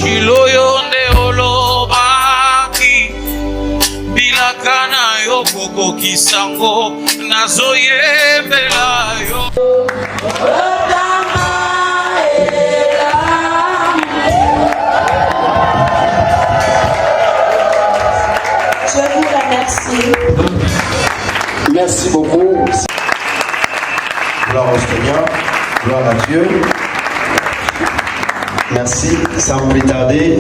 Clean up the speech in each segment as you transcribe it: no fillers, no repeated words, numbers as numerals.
Shiloyonde olobaki bilakana yokoko kisango nazoyembela yo. Je vous remercie. Merci beaucoup. Gloire au Seigneur, gloire à Dieu. Merci. Sans plus tarder,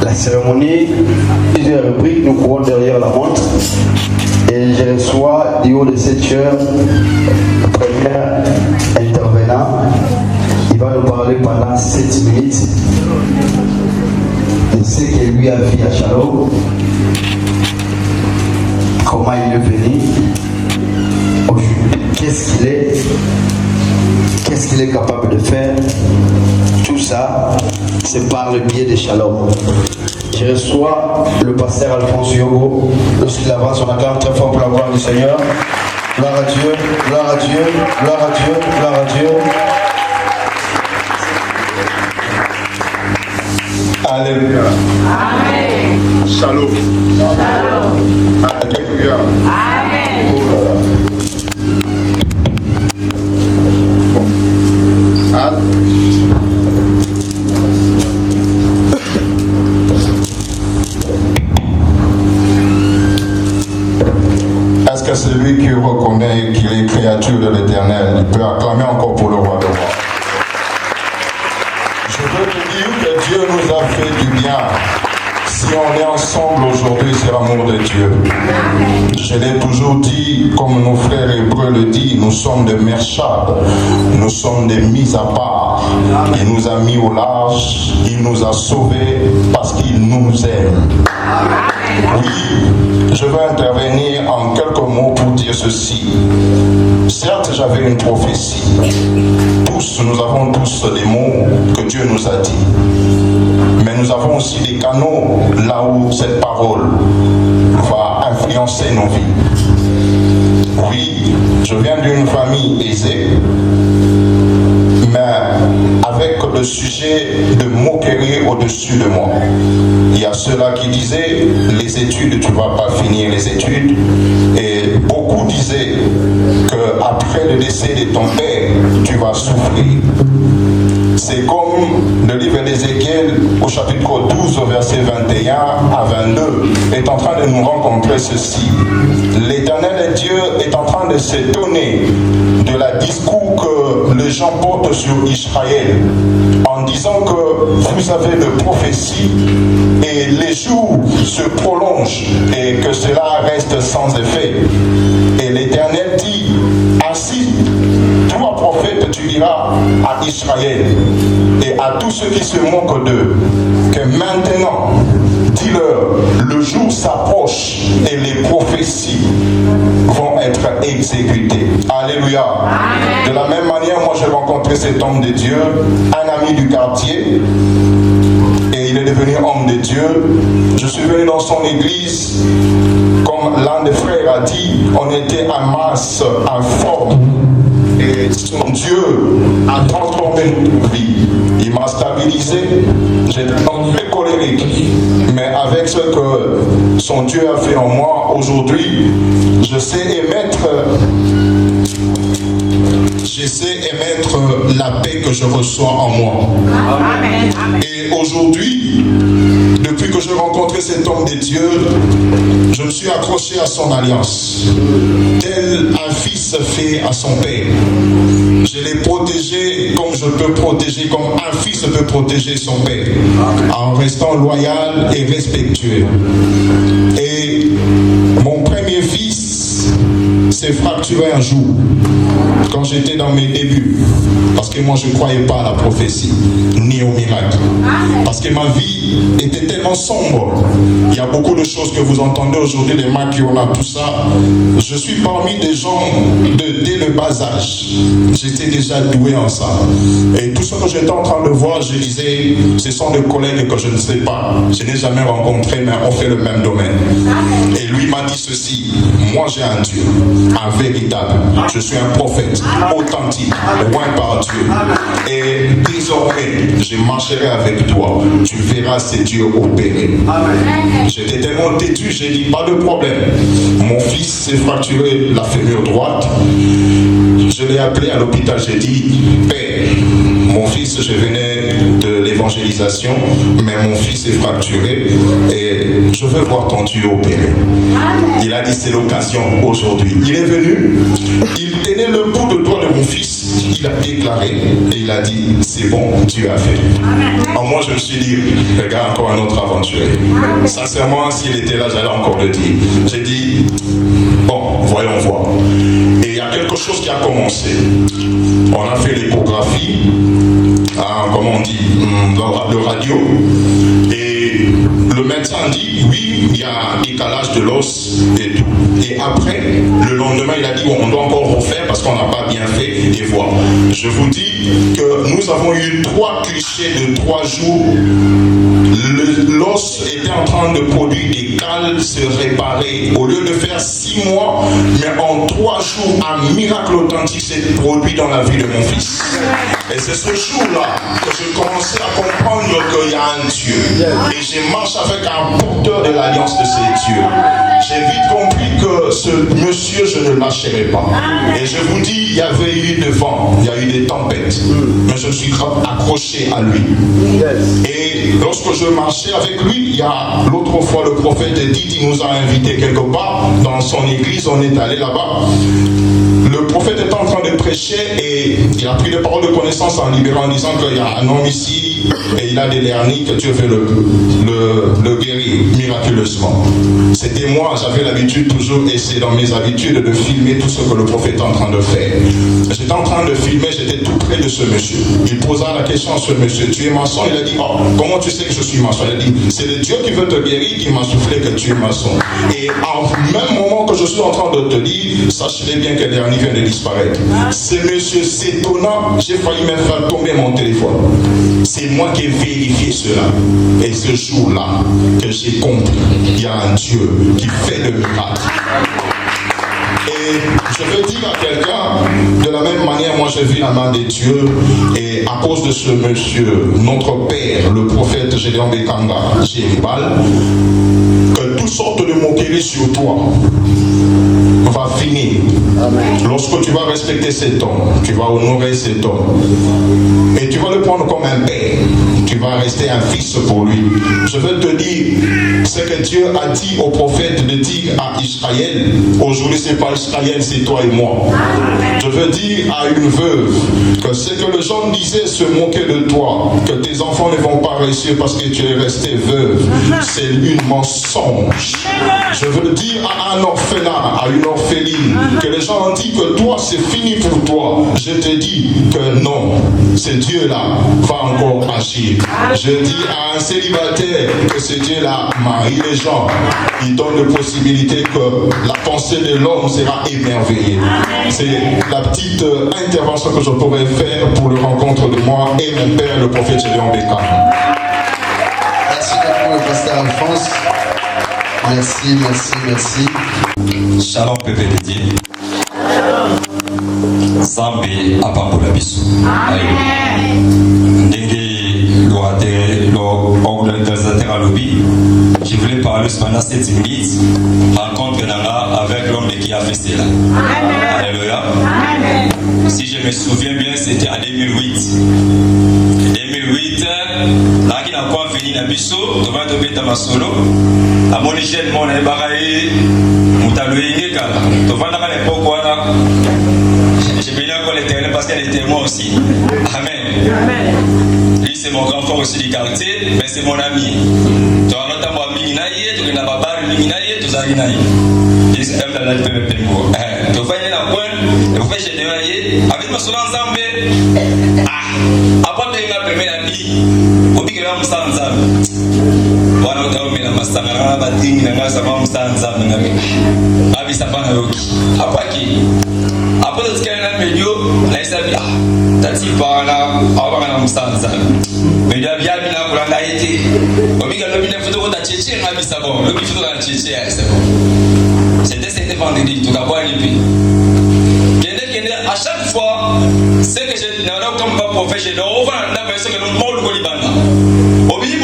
la cérémonie, plusieurs rubriques, nous courons derrière la montre. Et je reçois du haut de cette heure le premier intervenant. Il va nous parler pendant 7 minutes de ce que lui a fait à Shalom. Comment il est venu aujourd'hui, qu'est-ce qu'il est capable de faire. Tout ça, c'est par le biais de Shalom. Je reçois le pasteur Alphonse Yogo. Lorsqu'il avance, on acclame très fort pour la gloire du Seigneur. Gloire à Dieu, gloire à Dieu, gloire à Dieu, gloire à Dieu. Alléluia. Amen. Shalom. Shalom. Alléluia. Amen. Bon. Est-ce que celui qui reconnaît qu'il est créature de l'Éternel peut acclamer encore pour le roi de rois? Je veux te dire que Dieu nous a fait du bien. Si on est ensemble aujourd'hui, c'est l'amour de Dieu. Je l'ai toujours dit, comme nos frères hébreux le disent, nous sommes des merchades, nous sommes des mis à part. Il nous a mis au large, il nous a sauvés parce qu'il nous aime. Oui, je veux intervenir en quelques mots pour dire ceci. Certes, j'avais une prophétie. Nous avons tous des mots que Dieu nous a dit. Mais nous avons aussi des canaux là où cette parole va influencer nos vies. Oui, je viens d'une famille aisée, mais avec le sujet de moquerie au-dessus de moi. Il y a ceux-là qui disaient, les études, tu ne vas pas finir les études. Et beaucoup disaient qu'après le décès de ton père, tu vas souffrir. C'est comme le livre d'Ézéchiel au chapitre 12, au verset 21 à 22, est en train de nous rencontrer ceci. L'Éternel Dieu est en train de s'étonner de la discours que les gens portent sur Israël en disant que vous avez de prophéties et les jours se prolongent et que cela reste sans effet. Et l'Éternel dit, ainsi, toi prophète, tu diras à Israël et à tous ceux qui se moquent d'eux que maintenant, dis-leur, le jour s'approche et les prophéties vont être exécutées. Alléluia. Amen. De la même manière, moi j'ai rencontré cet homme de Dieu, un ami du quartier, et il est devenu homme de Dieu. Je suis venu dans son église, comme l'un des frères a dit, on était en masse informe. Et son Dieu a transformé notre vie. Il m'a stabilisé. J'étais très colérique. Mais avec ce que son Dieu a fait en moi, aujourd'hui, je sais émettre la paix que je reçois en moi. Amen. Et aujourd'hui, depuis que j'ai rencontré cet homme de Dieu, je me suis accroché à son alliance. Tel un fils fait à son père. Je l'ai protégé comme je peux protéger, comme un fils peut protéger son père, en restant loyal et respectueux. Et mon premier fils s'est fracturé un jour, quand j'étais dans mes débuts, parce que moi je ne croyais pas à la prophétie, ni au miracle. Parce que ma vie était tellement sombre. Il y a beaucoup de choses que vous entendez aujourd'hui, les maquiona, tout ça. Je suis parmi des gens dès le bas âge. J'étais déjà doué en ça. Et tout ce que j'étais en train de voir, je disais, ce sont des collègues que je ne sais pas. Je n'ai jamais rencontré, mais on fait le même domaine. Et lui m'a dit ceci, moi j'ai un Dieu, un véritable. Je suis un prophète authentique, loin par Dieu. Et désormais, je marcherai avec toi. temps, tu verras ces dieux opérer. J'étais tellement têtu, j'ai dit pas de problème. Mon fils s'est fracturé la fémur droite. Je l'ai appelé à l'hôpital, j'ai dit, Père, mon fils, je venais de l'évangélisation, mais mon fils est fracturé et je veux voir ton Dieu opérer. Il a dit, c'est l'occasion aujourd'hui. Il est venu, il tenait le bout de doigt de mon fils, il a déclaré et il a dit, c'est bon, Dieu a fait. Alors moi, je me suis dit, regarde, encore un autre aventurier. Sincèrement, s'il était là, j'allais encore le dire. J'ai dit, bon, voyons voir. Et il y a quelque chose qui a commencé. On a fait l'échographie, comment on dit, le radio, et le médecin dit, oui, il y a un décalage de l'os et tout. Et après, le lendemain, il a dit, on doit encore refaire parce qu'on n'a pas bien fait, et voilà. Je vous dis que nous avons eu 3 clichés de 3 jours. L'os était en train de produire des cales, se réparer. Au lieu de faire 6 mois, mais en 3 jours, un miracle authentique s'est produit dans la vie de mon fils. Et c'est ce jour-là que je commençais à comprendre qu'il y a un Dieu. Et j'ai marché avec un porteur de l'alliance de ces dieux. J'ai vite compris que ce monsieur, je ne lâcherai pas. Et je vous dis, il y avait eu des vents, il y a eu des tempêtes. Mais je me suis accroché à lui. Et lorsque je marchais avec lui, il y a l'autre fois, le prophète dit, il nous a invités quelque part dans son église, on est allé là-bas. Le prophète était en train de prêcher et il a pris des paroles de connaissance en libérant, en disant qu'il y a un homme ici et il a des hernies, que Dieu veut le guérir miraculeusement. C'était moi, j'avais l'habitude toujours, et c'est dans mes habitudes, de filmer tout ce que le prophète est en train de faire. J'étais en train de filmer, j'étais tout près de ce monsieur. Il posa la question à ce monsieur, tu es maçon? Il a dit, oh, comment tu sais que je suis maçon? Il a dit, c'est le Dieu qui veut te guérir qui m'a soufflé que tu es maçon. Et en même moment que je suis en train de te dire, sachez bien que l'hernie vient de disparaître. Ce monsieur s'étonnant, j'ai failli même faire tomber mon téléphone. C'est moi qui ai vérifié cela. Et ce jour-là, que j'ai compris, il y a un Dieu qui fait le miracle. Et je veux dire à quelqu'un, de la même manière, moi j'ai vu la main des dieux, et à cause de ce monsieur, notre père, le prophète Gédéon Bekanga, Jéribal, que toutes sortes de moqueries sur toi va finir. Amen. Lorsque tu vas respecter cet homme, tu vas honorer cet homme, et tu vas le prendre comme un père, tu vas rester un fils pour lui. Je veux te dire ce que Dieu a dit au prophète de dire à Israël. Aujourd'hui, c'est pas Israël, c'est toi et moi. Amen. Je veux dire à une veuve que ce que les gens disaient se moquer de toi, que tes enfants ne vont pas réussir parce que tu es resté veuve, c'est une mensonge. Je veux dire à un orphelin, à une orpheline, que les gens ont dit que toi c'est fini pour toi. Je te dis que non, ce Dieu-là va encore agir. Je dis à un célibataire que ce Dieu-là marie les gens. Il donne la possibilité que la pensée de l'homme sera émerveillée. C'est la petite intervention que je pourrais faire pour le rencontre de moi et mon père, le prophète Gédéon Bekanga. Merci beaucoup, le pasteur Alphonse. Merci, merci, merci. Shalom Pepe Didier. Zambi apambola biso. Ndenge l'organisateur a lobby. Je voulais parler pendant 7 minutes. Rencontre Nanga avec l'homme qui a fait cela. Alléluia. Si je me souviens bien, c'était en 2008. 2008, là qui n'a pas fini la biso, devant de mettre ma solo. À mon hygiène, mon ébaraï, mon taloïne, devant l'époque, voilà. J'ai béni encore l'Éternel parce qu'elle était moi aussi. Amen. Lui, c'est mon grand frère aussi du quartier, mais c'est mon ami. Tu as notamment Minginaïe, tu as Babar Minginaïe, tu as Zaginaïe. Il s'est un peu là, tu peux me payer. Tu vas aller dans le coin, tu vas chez Dénaïe, avec ma soeur ensemble. Après, tu as permis la vie. Au pic, tu as un ensemble. Voilà, tu as mis la masse, tu as battu, tu as mis la masse ensemble. Abi Sapana Yoki. Après qui? Après ce qu'il y a un milieu, là il s'habille. T'as dit par là, on va en Mustanza. Mais il y a bien pour la été. Au milieu de la photo de Tchétché, on a vu ça bon. Le photo de Tchétché, c'est bon. C'était vendredi, tout à boire et puis. À chaque fois, c'est que j'ai comme pas professionnel, on va dans la personne que nous parlons au Liban. Au milieu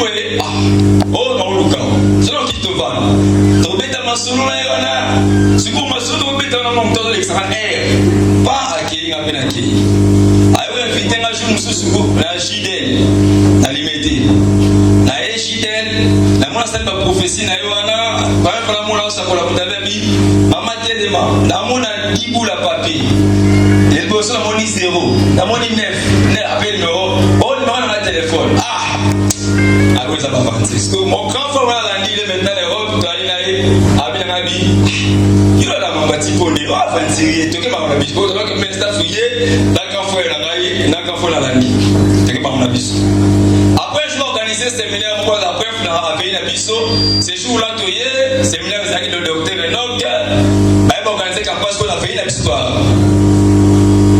ok. Ayo invité un jour mususu na Jidel na limité. Na Jidel na mona samba prophétie na yoana ba fala mona sa kola mutabebi mama telema na mona dibu la papier. Il bosse na moni 0, na moni 9, ne appel numéro, on demande un téléphone. Ah. Ah oui ça va Francisco. Mon grand frère là dit maintenant l'Europe tu as abi na abi. Il a la mamba tiponi. Ah Francisco, tu que ma na biso, tu que mais staff fouillé, la grand frère na grand frère là dit. Tu que ma na biso. Après je vais organiser séminaire pour la preuve na pays na biso. Ces jours là tu y séminaire avec le docteur Enoch. Bah va organiser campus pour la pays na histoire.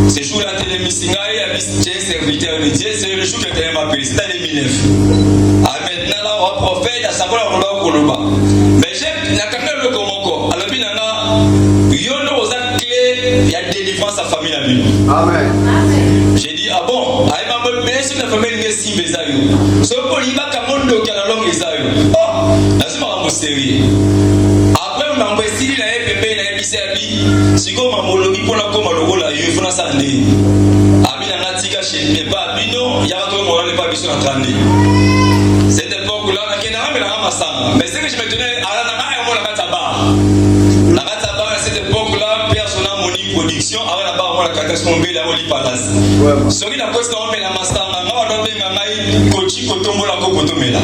Ces jours là télé missingaï a visité serviteur de Dieu, c'est le jour que tu m'as appelé, c'était en 2009. Ah maintenant là on prophète à savoir la koloba. Mais j'ai na kanga le komoko. Alors bien là yono aux clés, il y a délivrance à famille la vie. Amen. J'ai dit ah bon, ay mama mais c'est la famille qui si bezayo. So pour il va kamondo kala longue bezayo. Oh, lazima on sérieux. Après on m'a investi na EPP na EBCB, siko mamologi pour la koma logo la yo fona sande. Ami na natika chez mes pas bino, ya to mo na pas biso na trande. Cette époque là na kena mais na masanga. Mais c'est que je me tenais à la na mo na kataba. La kataba à cette époque là, personne moni production, avant la barre mo la catastrophe la oli palace. Sori na poste on met la masanga, na do benga ngai kochi kotombo la kotomela.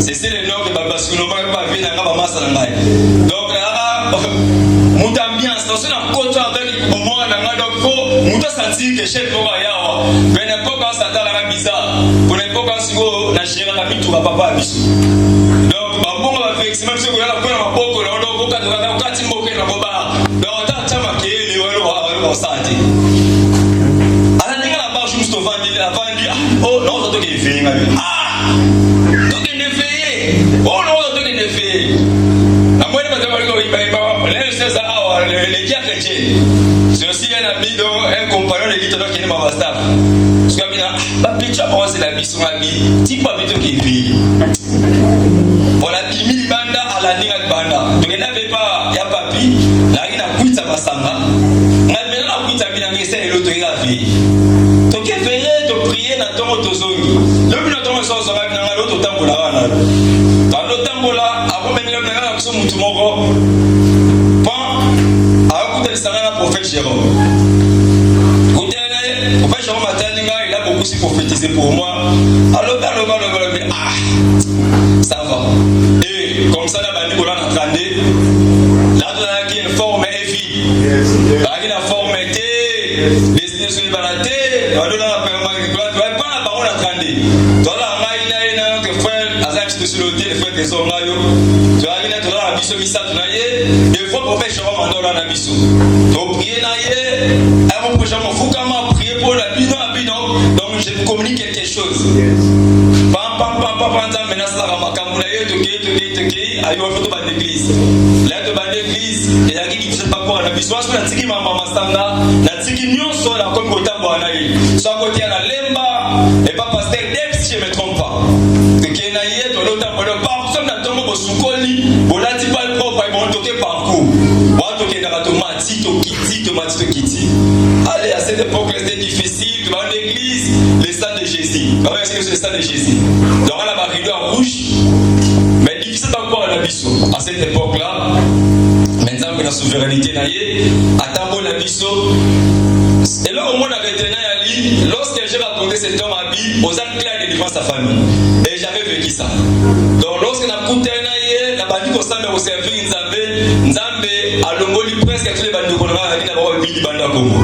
C'est le nom que Baba Suno va venir à Baba Massangai. Donc là, mon ambiance, dans une côte avec moi, donc faut nous sentir que chez nous, mais n'importe quoi, ça t'a l'air bizarre. Pour n'importe quoi, si vous n'achetez pas la vie, tu vas pas à bisou. Donc, bon, on va faire, même si vous avez la peine à beaucoup, on va faire 4 mots que l'on va. Donc, on t'a marqué les euros santé. À la ligne, la barre, juste au vendu, oh non, ça doit être fait. Ah! Oh non, on doit être fait. La moitié de les diacres chrétiens. C'est aussi un ami, un compagnon de l'État qui est dans ma staff. Parce que tu as pensé la vie sur la vie, tu peux pas mettre qui vit. Voilà, il met banda à la ligne de banda. Donc il n'avait pas, il n'y a pas pi, la ligne a quitté sa masanga. Maintenant la quitté sa binamé, c'est l'autre qui a vie. Donc il fallait te prier dans ton autozongi. Le but de ton autozongi, c'est dans l'autre temps pour la rana. Dans l'autre temps pour la, avant même le plan, c'est mon tour. Le prophète Jérôme. Le prophète Jérôme il a beaucoup prophétisé pour moi. Alors, ah, ça va. Et comme ça, là, on a entendu. Là, on a une forme FI. Là, on a une forme T. Destinée sur les banatés. On a pas la parole entendu. Toi, là, on a un frère, Azam, c'est sur le thé, le frère des hommes là. Tu as une biso misa tunaye. Des fois, le prophète Jérôme en a un biso. Donc, prier naye, avant que j'en fous, prier pour la bino à bino. Donc, je vous communique quelque chose. Pam, menace la ramakamuna, toké, aïe, on fait tout l'église. Là, de l'église, il y a qui ne sait pas quoi, la biso, soit la tiki mama sanga, la tiki nyon, soit la comme côté boanaï. Soit côté à la lemba, et pas pasteur d'Eps, si je ne me trompe pas. Toké naye, dans l'autre, on ne parle pas, on tombe au soukoli, on n'a pas le propre, ils vont toquer parcours. Tomati. Allez, à cette époque, c'était difficile. Tu vas à l'église, les stades de Jésus. Tu vas les stades de Jésus. Donc, on a la rideau en rouge. Mais difficile encore à la biso. À cette époque-là, maintenant, la souveraineté, à Tambo la biso. Et là, au moins, on avait tenu à lui, lorsque j'ai raconté cet homme à vie, aux actes clairs de défense sa famille. Et j'avais vécu ça. Donc, lorsqu'on a coupé la bandit qu'on s'en met au service, Nzambe, à l'ongoli presque tous les bandits qu'on a avec la robe Bili Banda Congo.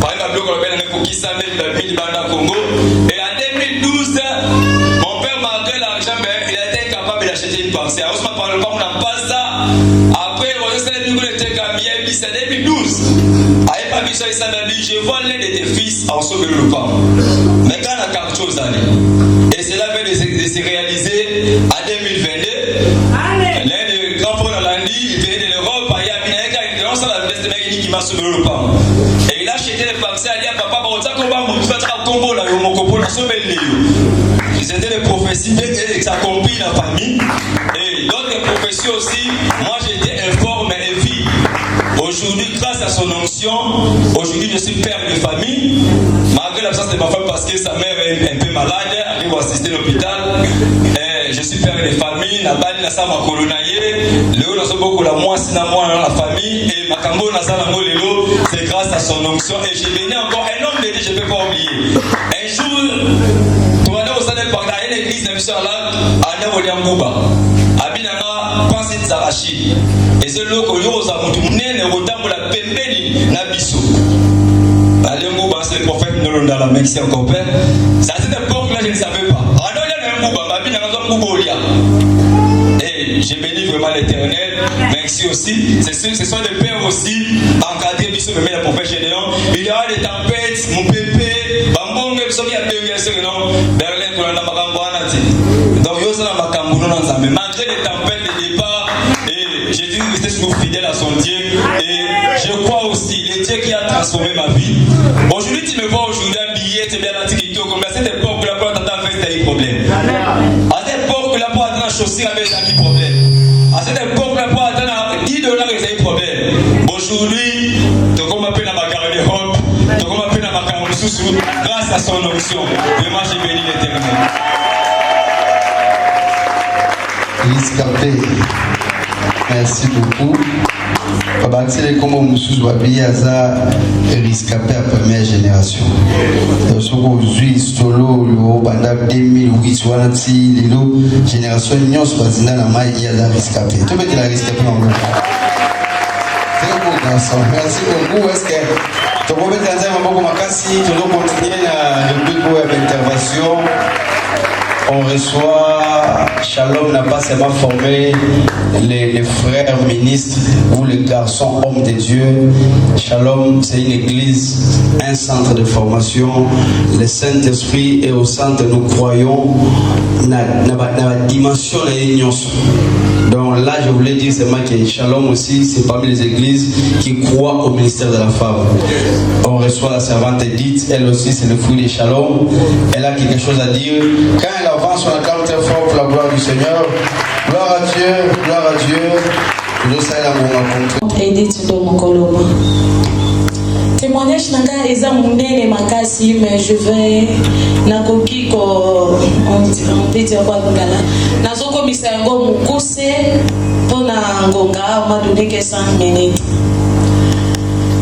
Par exemple, on appelle un Koki Samé, Bili Banda Congo. Et en 2012, mon père m'a donné l'argent, mais il a été incapable d'acheter une parcelle. On ne parle pas, on n'a pas ça. Après, on a dit qu'on était cambié, c'est 2012. Avec ma vie, je vois l'un de tes fils en sauver le pas. Mais quand on a quelque chose à dire, et cela vient de se réaliser en 2022. L'un des grands frères de l'Andi, il venait de l'Europe, il a qui m'a sauvé le pas. Et il a acheté les parcelles, il a dit à papa, c'était des prophéties et s'accomplit dans la famille. Et d'autres prophéties aussi, moi j'étais informé et vie. Aujourd'hui, grâce à son onction, aujourd'hui je suis père de famille, malgré l'absence de ma femme parce que sa mère est un peu malade, elle doit assister à l'hôpital. Je suis père de famille, la bali na sama kolonaye, Léo n'a beaucoup la moi, c'est dans la famille, et ma cambo n'a pas Léo, c'est grâce à son onction. Et j'ai béni encore un homme de Dieu, je ne peux pas oublier. Un jour, tu vas aller au sein de partage, l'église de Michel là, à Navoliamouba, à Binanga, pensez de Zarachi. Et c'est là que l'eau, ça m'a dit, ne retambe la pembeni, na biso. Allez, Mouba, c'est le prophète Nolonda, la mec, c'est encore père. Ça, cette époque-là, je ne savais pas. Et j'ai béni vraiment l'Éternel. Merci aussi. Ce sont des pères aussi encadrés, bisous, mais la prophète Gédéon. Il y aura des tempêtes, mon pépé, bambong, même ceux qui ont béni, ceux qui ont Berlin, qu'on a makamboanati. Donc, il y a ma camboulon ensemble. Malgré les tempêtes, les départs, et j'ai dit que j'étais toujours fidèle à son Dieu. Et je crois aussi, le Dieu qui a transformé ma vie. Aujourd'hui, tu me vois aujourd'hui habillé, tu es bien antiquité, comme à cette époque, la porte à faire des problèmes. À cette époque, la porte à chaussure avec des problèmes. À cette époque, la porte à 10 dollars avec des problèmes. Aujourd'hui, tu comme appelle à ma carrière de hope, tu comme appelle à ma carrière de sous grâce à son onction. Vraiment, j'ai béni l'Éternel. Riscapé. Merci beaucoup. Babatile comme Moussous Wabi Aza riscapé à première génération. Donc, ce qu'on joue solo, le Banda 2008, Wanati, Lilo, génération Nyos, Bazina, la Maï, Yaza riscapé. Tu peux te la riscapé en gros. C'est un beau garçon. Merci beaucoup. Est-ce que tu peux mettre dans un moment comme Makassi, tu dois continuer le but pour l'intervention. On reçoit, Shalom n'a pas seulement formé les frères ministres ou les garçons hommes de Dieu. Shalom, c'est une église, un centre de formation. Le Saint-Esprit est au centre, nous croyons, dans la dimension de l'union. Donc là, je voulais dire seulement que Shalom aussi, c'est parmi les églises qui croient au ministère de la femme. On reçoit la servante Edith, elle aussi, c'est le fruit de Shalom. Elle a quelque chose à dire. Quand elle avance, on acclame très fort pour la gloire du Seigneur. Gloire à Dieu, gloire à Dieu. Nous sommes Edith Domokoloma. Témoignage nanga eza munene makasi, mais je vais nakoki ko on peut dire quoi ngala nazoko misango mukuse pona ngonga on m'a donné que 5 minutes.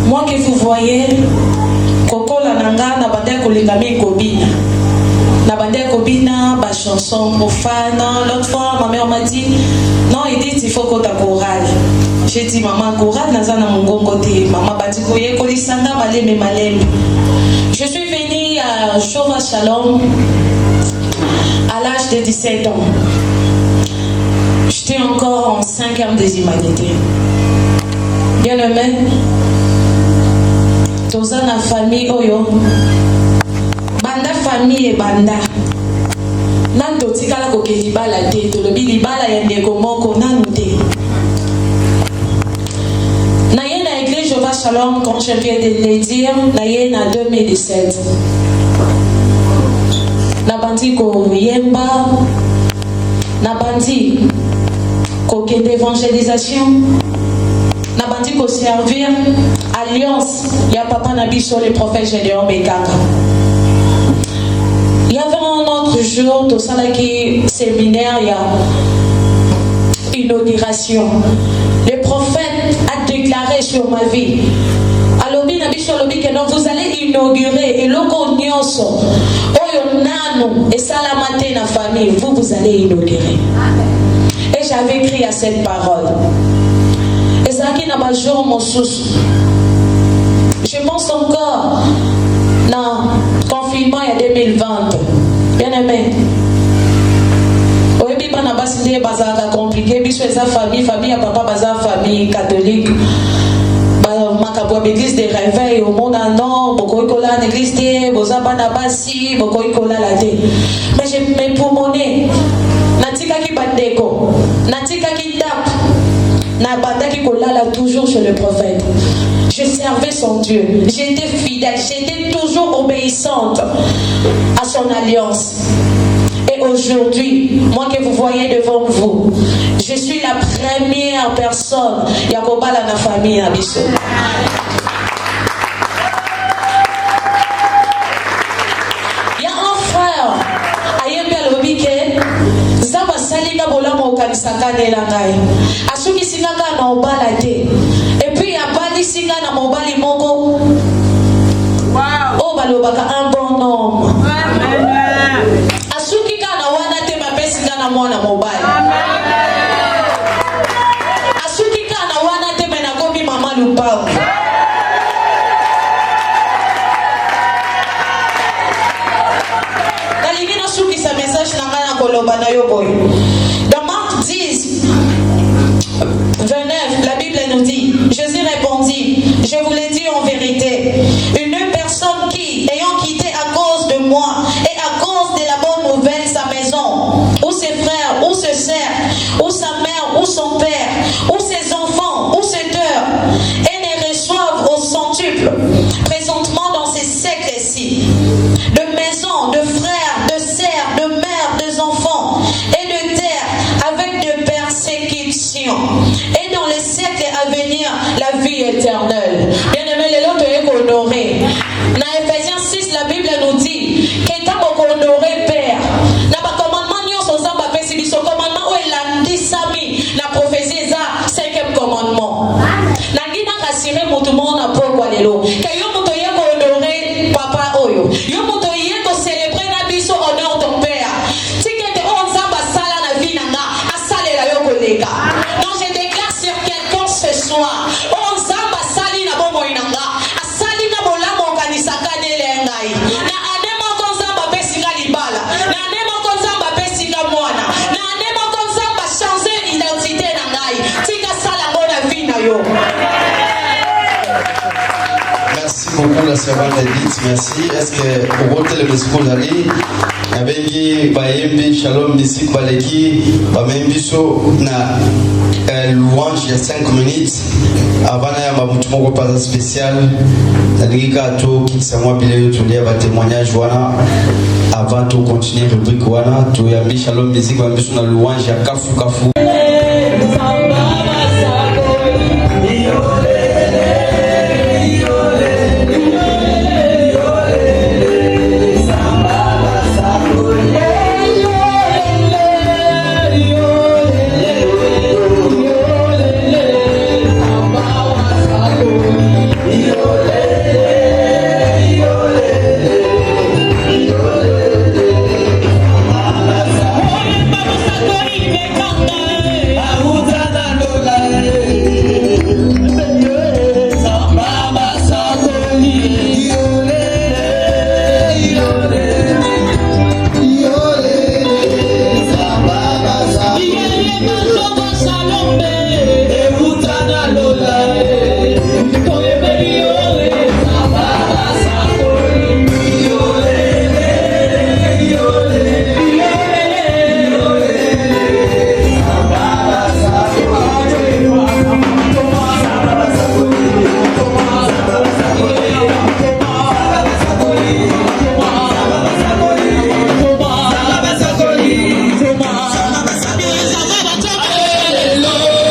Moi que vous voyez kokola nanga na bande kolingami kobina na bande kobina ba chanson profane. L'autre fois ma mère m'a dit non, Edith, il faut qu'on t'accourage. J'ai dit, maman, courage, nazana mongongo te. Maman, batikoye, kolisanga, maleme, maleme. Je suis venue à Shova Shalom à l'âge de 17 ans. J'étais encore en 5e des humanités. Bien aimé, dans la famille, oyo, banda famille et banda. Nando tikala ko ke libala te to lobi libala ya ndeko moko nanu te na ye na église Jéhovah Shalom, comme je viens de le dire, na ye na 2017 na bandi ko yemba na bandi ko ke d'évangélisation na bandi ko servir alliance ya papa na biso le prophète Gédéon Bekanga. Il y avait un autre jour, tout ça là qui séminaire, il y a inauguration. Le prophète a déclaré sur ma vie. Alors, que non, vous allez inaugurer et l'oko nyonso, oyo nano et salamate na famille, vous allez inaugurer. Et j'avais crié à cette parole. Et ça qui n'a pas jour mon sous. Je pense encore. Non, confinement il y a 2020. Bien aimé. Oui, puis pas n'a signé bazar compliqué. Puis sur sa famille à papa bazar famille catholique. Makabo l'église des réveils au monde non, beaucoup ikola l'église des bozaba na basi, beaucoup ikola la té. Mais j'ai mes pulmones. Natika ki bandeko, natika ki tap. Na bataki kola là toujours chez le prophète. Je servais son Dieu. J'étais fidèle. J'étais toujours obéissante à son alliance. Et aujourd'hui, moi que vous voyez devant vous, je suis la première personne qui a combattu la famille à Bissau. Il y a un frère, Ayembe Alobike, Zamba Salika Bolamo Okanisakane Langai, Asuki Singaka na Obalade, et puis il y a Bali Singa na Mobali Moko. Oh, balobaka un bon homme. Asuki kana wana te mapesi kana mwana mobile. Asuki kana wana te mena komi mama lupao. Nalingi na suki sa message na ngana koloba na yo boy. Dans Marc 10, 29, la Bible nous dit, Jésus répondit, je vous l'ai dit en vérité, une personne qui, ayant quitté à cause de moi et à cause de la bonne nouvelle sa maison, ou ses frères, ou ses sœurs, ou sa mère, ou son père, ou ses enfants, ou ses dœurs, et ne reçoivent au centuple, présentement dans ces siècles-ci, de maisons, de frères, de sœurs, de mères, de enfants, et de terres, avec de persécutions, et dans les siècles à venir, la vie éternelle. Bien-aimé, les lots est honoré. Dans Ephésiens 6, la Bible nous dit que tant qu'on honoré Père, n'a pas commandement ni on s'en va passer du commandement où il a dit Sami, la prophétie ça, 5e commandement. Nangina rassuré pour tout le monde à pourquoi les lots. Que yo motoye ko honoré papa oyo. Yo motoye ko célébrer na biso honneur ton père. Tikete on s'en va sala na vie nanga, a salé la yo koleka. Donc je déclare sur quelqu'un ce soir, on s'en va sali na bomo inanga, a sali na bolamo kanisaka nelengai. Na anemo konzamba pesika libala. Na anemo konzamba pesika mwana. Na anemo konzamba changer identité nangai. Tika sala bona vie na yo. Merci beaucoup la servante Edith, merci. Est-ce que pour votre le discours d'aller avec Bayembe Shalom Musique Baleki, Bamembiso na louange il y a 5 minutes avant ya mamutumo pas spécial dalika to kisa mwa bile tulia ba témoignage wana avant de continuer rubrique wana to ya Shalom Musique Bamembiso na louange ya kafu kafu. Hello.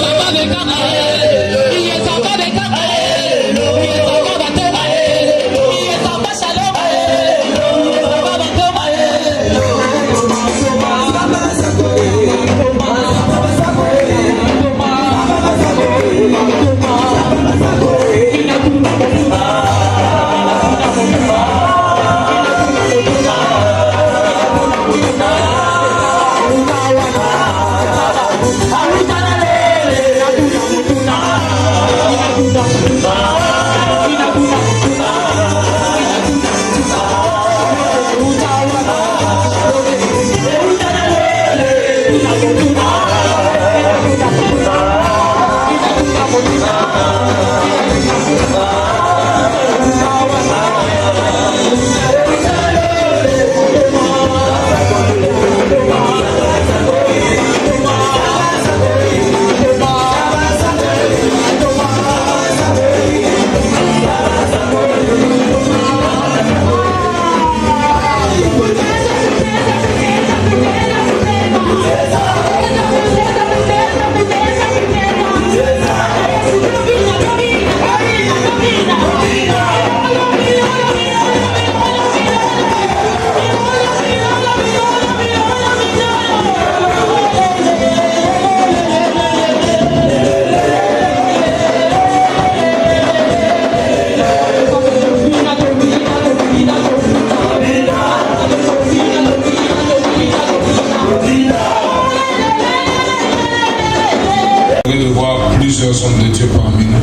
plusieurs hommes de Dieu parmi nous.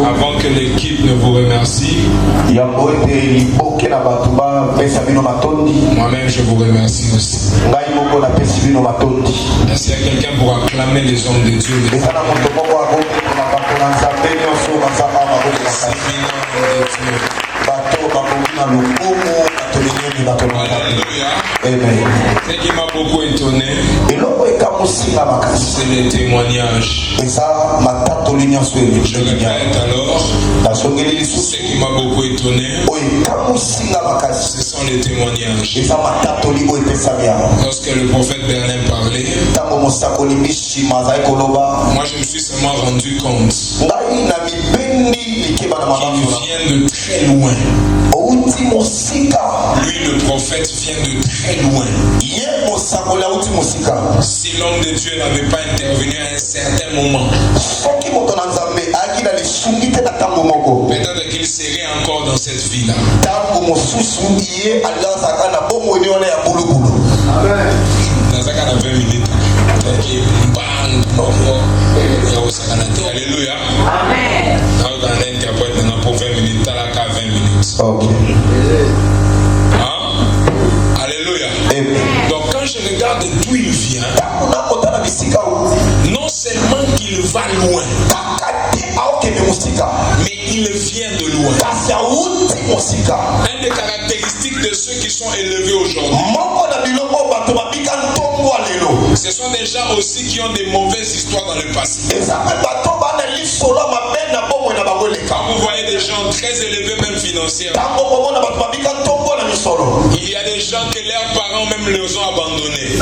Avant que l'équipe ne vous remercie, moi-même je vous remercie aussi. Est-ce qu'il y a quelqu'un pour acclamer les hommes de Dieu? Alléluia. Ce qui m'a beaucoup étonné, c'est les témoignages. Je répète alors, ce qui m'a beaucoup étonné, ce sont les témoignages. Lorsque le prophète Berlin parlait, moi je me suis seulement rendu compte qu'il vient de très loin. Lui, le prophète, vient de très loin. Si l'homme de Dieu n'avait pas intervenu à un certain moment, peut-être qu'il serait encore dans cette vie-là. Dans un cas de 20 minutes. Alléluia. Amen. On interprète maintenant pour 20 minutes, t'as la qu'à 20 minutes. Ok. Hein? Alléluia. Donc quand je regarde d'où il vient, non seulement qu'il va loin, mais il vient de loin. Une des caractéristiques de ceux qui sont élevés aujourd'hui, ce sont des gens aussi qui ont des mauvaises histoires dans le passé. Quand vous voyez des gens très élevés même financièrement, il y a des gens que leurs parents même les ont abandonnés.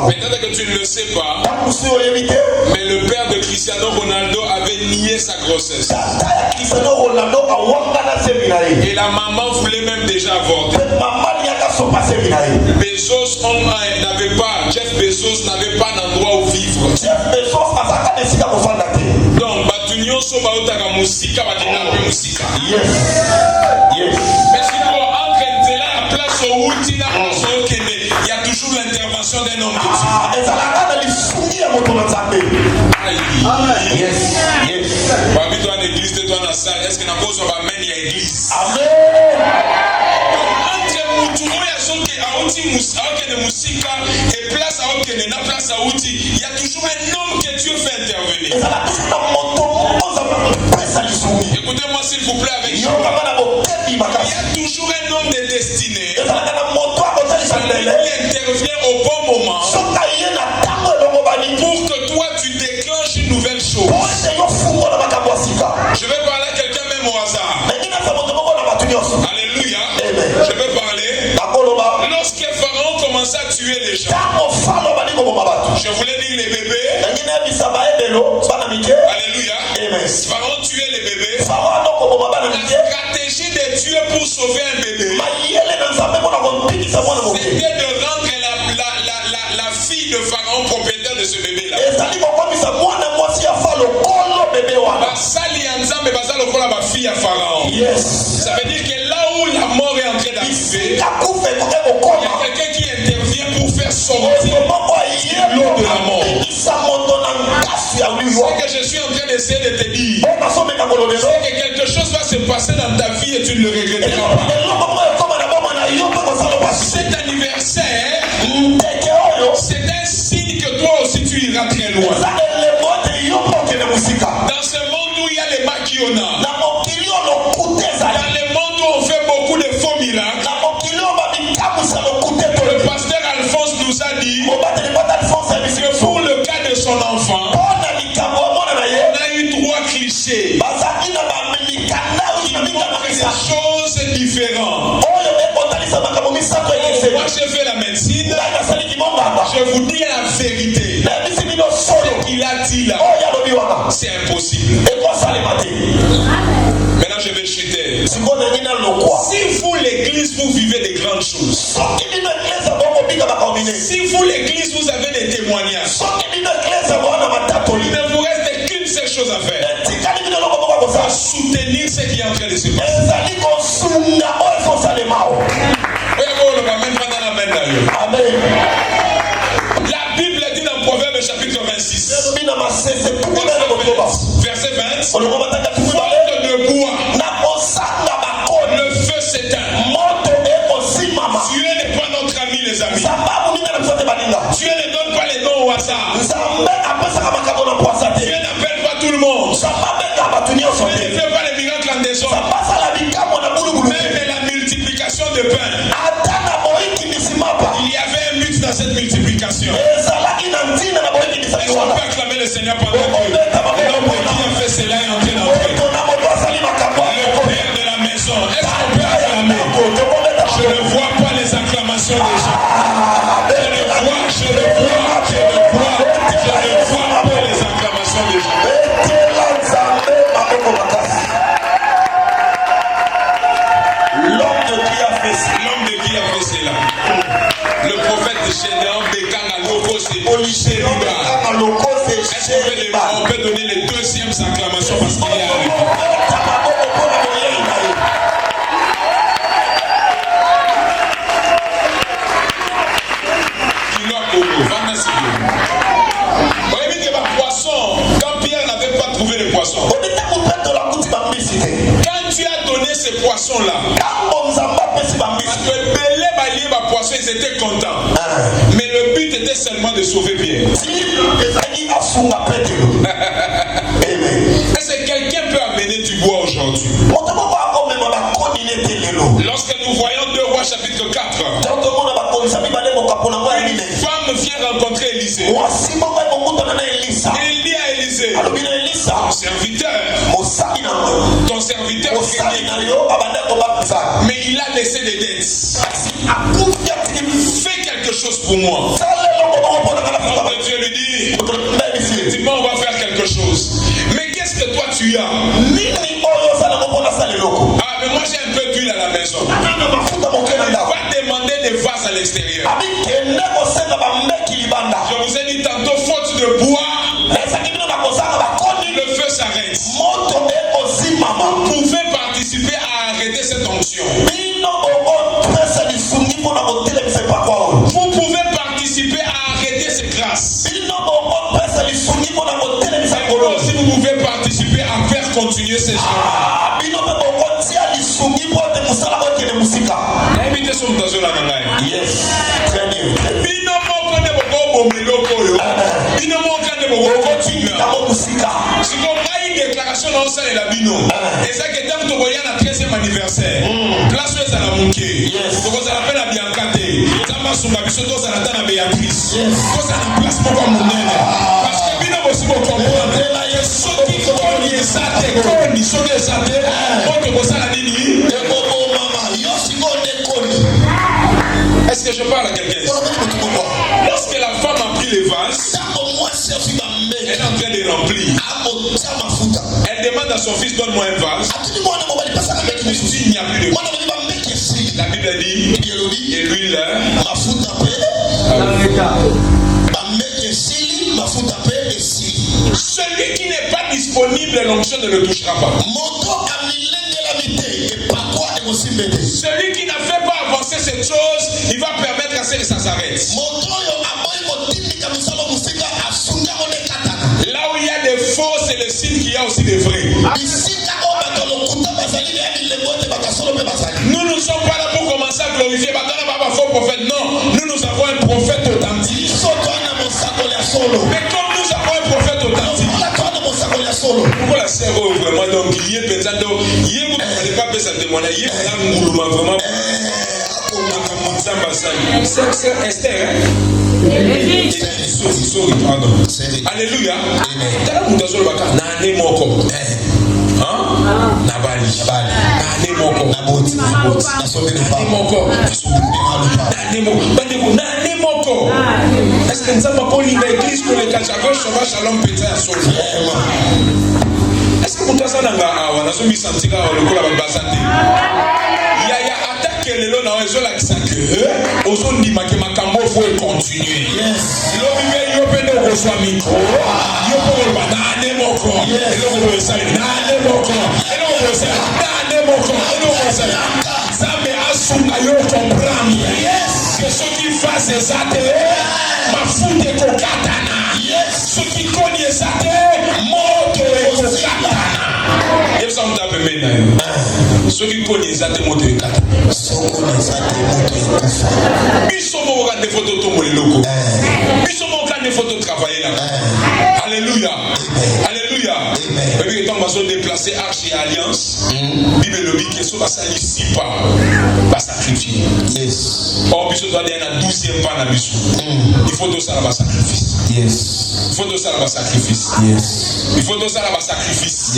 Peut-être que tu ne le sais pas, mais le père de Cristiano Ronaldo avait nié sa grossesse. Et la maman voulait même déjà avorter. Bezos n'avait pas, Jeff Bezos n'avait pas d'endroit où vivre. Donc, Batunyo Soba Otaka Musika, Batunyo Musika. Mais si pour entre la place au Woutina, il y a toujours l'intervention d'un homme de Dieu. Yes. Parmi toi, l'église de toi dans la salle, est-ce que la cause va mener à l'église? Amen. Et place à Outi, il y a toujours un homme que Dieu fait intervenir. Écoutez-moi s'il vous plaît avec moi. Il y a toujours un homme de destinée qui intervient au bon moment pour que toi tu déclenches une nouvelle chose. Je vais parler à quelqu'un même au hasard. Alléluia. Je vais parler. Lorsque Pharaon commençait à tuer les gens, je voulais dire les bébés. Alléluia. Pharaon tuait les bébés. La stratégie de Dieu pour sauver un bébé, c'était de rendre la fille de Pharaon propriétaire de ce bébé-là. Ça veut dire que là où la mort est en train d'arriver, il y a quelqu'un qui intervient pour faire sortir l'eau de la mort. Ce que je suis en train d'essayer de te dire, c'est que quelque chose va se passer dans ta vie et tu ne le regretteras pas. Cet anniversaire, c'est un signe que toi aussi tu iras très loin. Dans ce monde où il y a les maquiona, dans le monde où on fait beaucoup de faux miracles, le pasteur Alphonse nous a dit que pour le cas de son enfant, on a eu 3 clichés qui montrent des choses différentes. Moi j'ai fait la médecine, je vous dis la vérité. Ce qu'il a dit là, c'est impossible. Maintenant je vais chuter. Si vous l'église vous vivez des grandes choses, si vous l'église vous avez des témoignages, il ne vous reste qu'une seule chose à faire: à soutenir ce qui est en train de se passer. La faute de bois, le feu s'éteint. Dieu n'est pas notre ami, les amis. Dieu ne donne pas les noms au hasard. Dieu n'appelle pas tout le monde. Dieu ne fait pas les miracles en désordre. Même la multiplication de pain, il y avait un but dans cette multiplication. Est-ce qu'on peut acclamer le Seigneur pendant que l'homme qui a fait cela est entré dans le père de la maison? Est-ce qu'on peut acclamer? Je ne vois pas les acclamations des gens. Je ne vois pas les acclamations des gens. L'homme de qui a fait cela? Le prophète Gédéon Bekanga Loko c'est Olicheriba. Est-ce qu'on peut donner les deuxièmes acclamations parce qu'il est arrivé? Quand Pierre n'avait pas trouvé le poisson, quand tu as donné ces poissons-là, parce que Belé Balié ma poisson, ils étaient contents. Mais le but était seulement de sauver Pierre. Est-ce que quelqu'un peut amener du bois aujourd'hui? Lorsque nous voyons 2 Rois chapitre 4, une femme vient rencontrer Élisée. Et il dit à Élisée, ton serviteur mais il a laissé des dettes. Fais quelque chose pour moi. Dieu lui dit, effectivement on va faire quelque chose. Mais qu'est-ce que toi tu as? Ah mais moi j'ai un peu d'huile à la maison. Va demander des vases à l'extérieur. Je vous ai dit tantôt, faute de bois, le feu s'arrête. Vous pouvez participer à arrêter cette onction. Vous pouvez participer à arrêter ces grâces. Si vous pouvez participer à faire continuer ces gens. Invitez son dans la main. Yes, très bien. C'est comme une déclaration dans ça et la bino. Et ça que tant que tu voyais à 13e anniversaire, place où ça la manqué. Donc ça l'appelle la Biancate. Ça m'a son babiso, toi ça l'attend la Béatrice. Toi ça la place pour mon nez. Parce que bino aussi pour comprendre. Ce qui connaît ça, t'es connu, ce qui est ça, t'es. On te voit ça la nini. Est-ce que je parle à quelqu'un? Lorsque la femme a pris les vases, elle est en train de remplir. Elle demande à son fils, donne-moi un vase. Il n'y a plus de vase. La Bible dit, et l'huile, celui qui n'est pas disponible, l'onction ne le touchera pas. Celui qui n'a fait pas avancer cette chose, il va permettre à ce que ça s'arrête. Là où il y a des faux, c'est le signe qu'il y a aussi des vrais. Nous ne sommes pas là pour commencer à glorifier. Faux prophète. Non, nous avons un prophète authentique. Mais comme nous avons un prophète authentique, pourquoi la sœur vraiment donc il est pensando, il est pas pensé à témoigner, il est vraiment. C'est Esther, hein? Sorry, pardon. Alléluia. T'as la mouta sur le bac. Nane moko. Nabali. Nane moko. Nane moko. Est-ce que nous avons pas l'église pour les cachagos, shalom, pétain, sol? Est-ce que vous avez un awa, nous sommes sentis là, le coup la basante. Yaya attaque le lot dans les autres qui s'accueillent. Aux autres dit que ma cambo faut continuer. L'homme il peut nous reçoit micro. Il peut pas nane moko. L'homme veut ça nane moko. L'homme veut ça nane moko. L'homme veut ça. Ça me assume yo comprendre. Que ce qui fasse ça te ma foute kokatana. Ce qui connaît ça te moto kokatana. mena. Ceux qui connaissent ça, te montrent les quatre. Ils sont morts quand des photos tombent les locaux. Ils sont morts quand des photos travaillent là. Alléluia. Alléluia. Et puis, quand on va se déplacer Arche et Alliance, Bible le dit qu'ils sont passés ici pas sacrifier. Or, il doit aller à la 12e pas dans le il faut tout ça là sacrifice. Il faut tout ça là sacrifice. Il faut tout ça là sacrifice.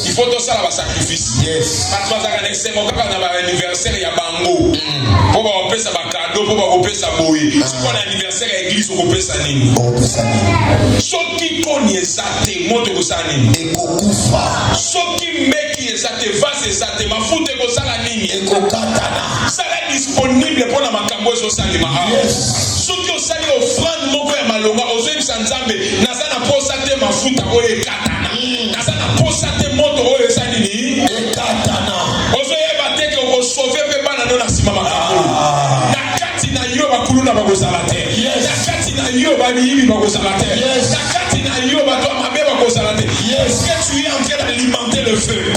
Il faut tout ça là sacrifice. Quand tu vas à l'excès, mon papa n'a pas anniversaire, il y a bango. Pour pas opérer ça cadeau, pour pas opérer ça boé. Si on a anniversaire à l'église, on opérer ça nini. Ceux qui connaissent ça, te montre que ça nini. Ceux qui mettent qui ça te va c'est ça te mafoute que ça la nini. Ça est disponible pour la macambo sur ça les maha. Ceux qui ont sali offrande mon père malonga, osé sanzambe, nasa na posa te mafuta oye katana. Nasa na posa te moto oye ça nini. Katana. Osé battre que on sauver pe bana na sima makambo. Na kati na yo bakulu na bakozala te. Na kati na yo bani bakozala te. Na kati na yo bato mabe bakozala te. Est-ce que tu es en train d'alimenter le feu?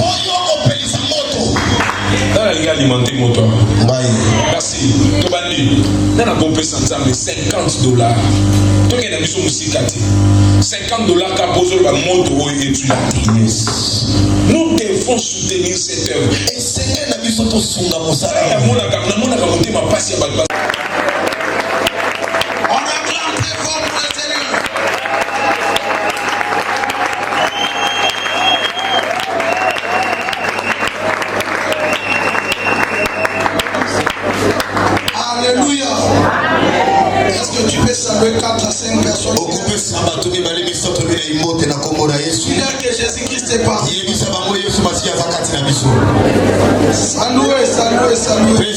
Il a alimenté mon moteur. Merci. Tobani. Dans la compétence, $50. Donc, il y a des choses $50 qu'a posé le moto et étudiant. Nous devons soutenir cette œuvre. Et Seigneur n'a vu son tour sur la mossa. Alléluia. Est-ce que tu peux saluer 4 à 5 personnes? Dis-leur que Jésus-Christ est parti. Saluez, saluez, saluez.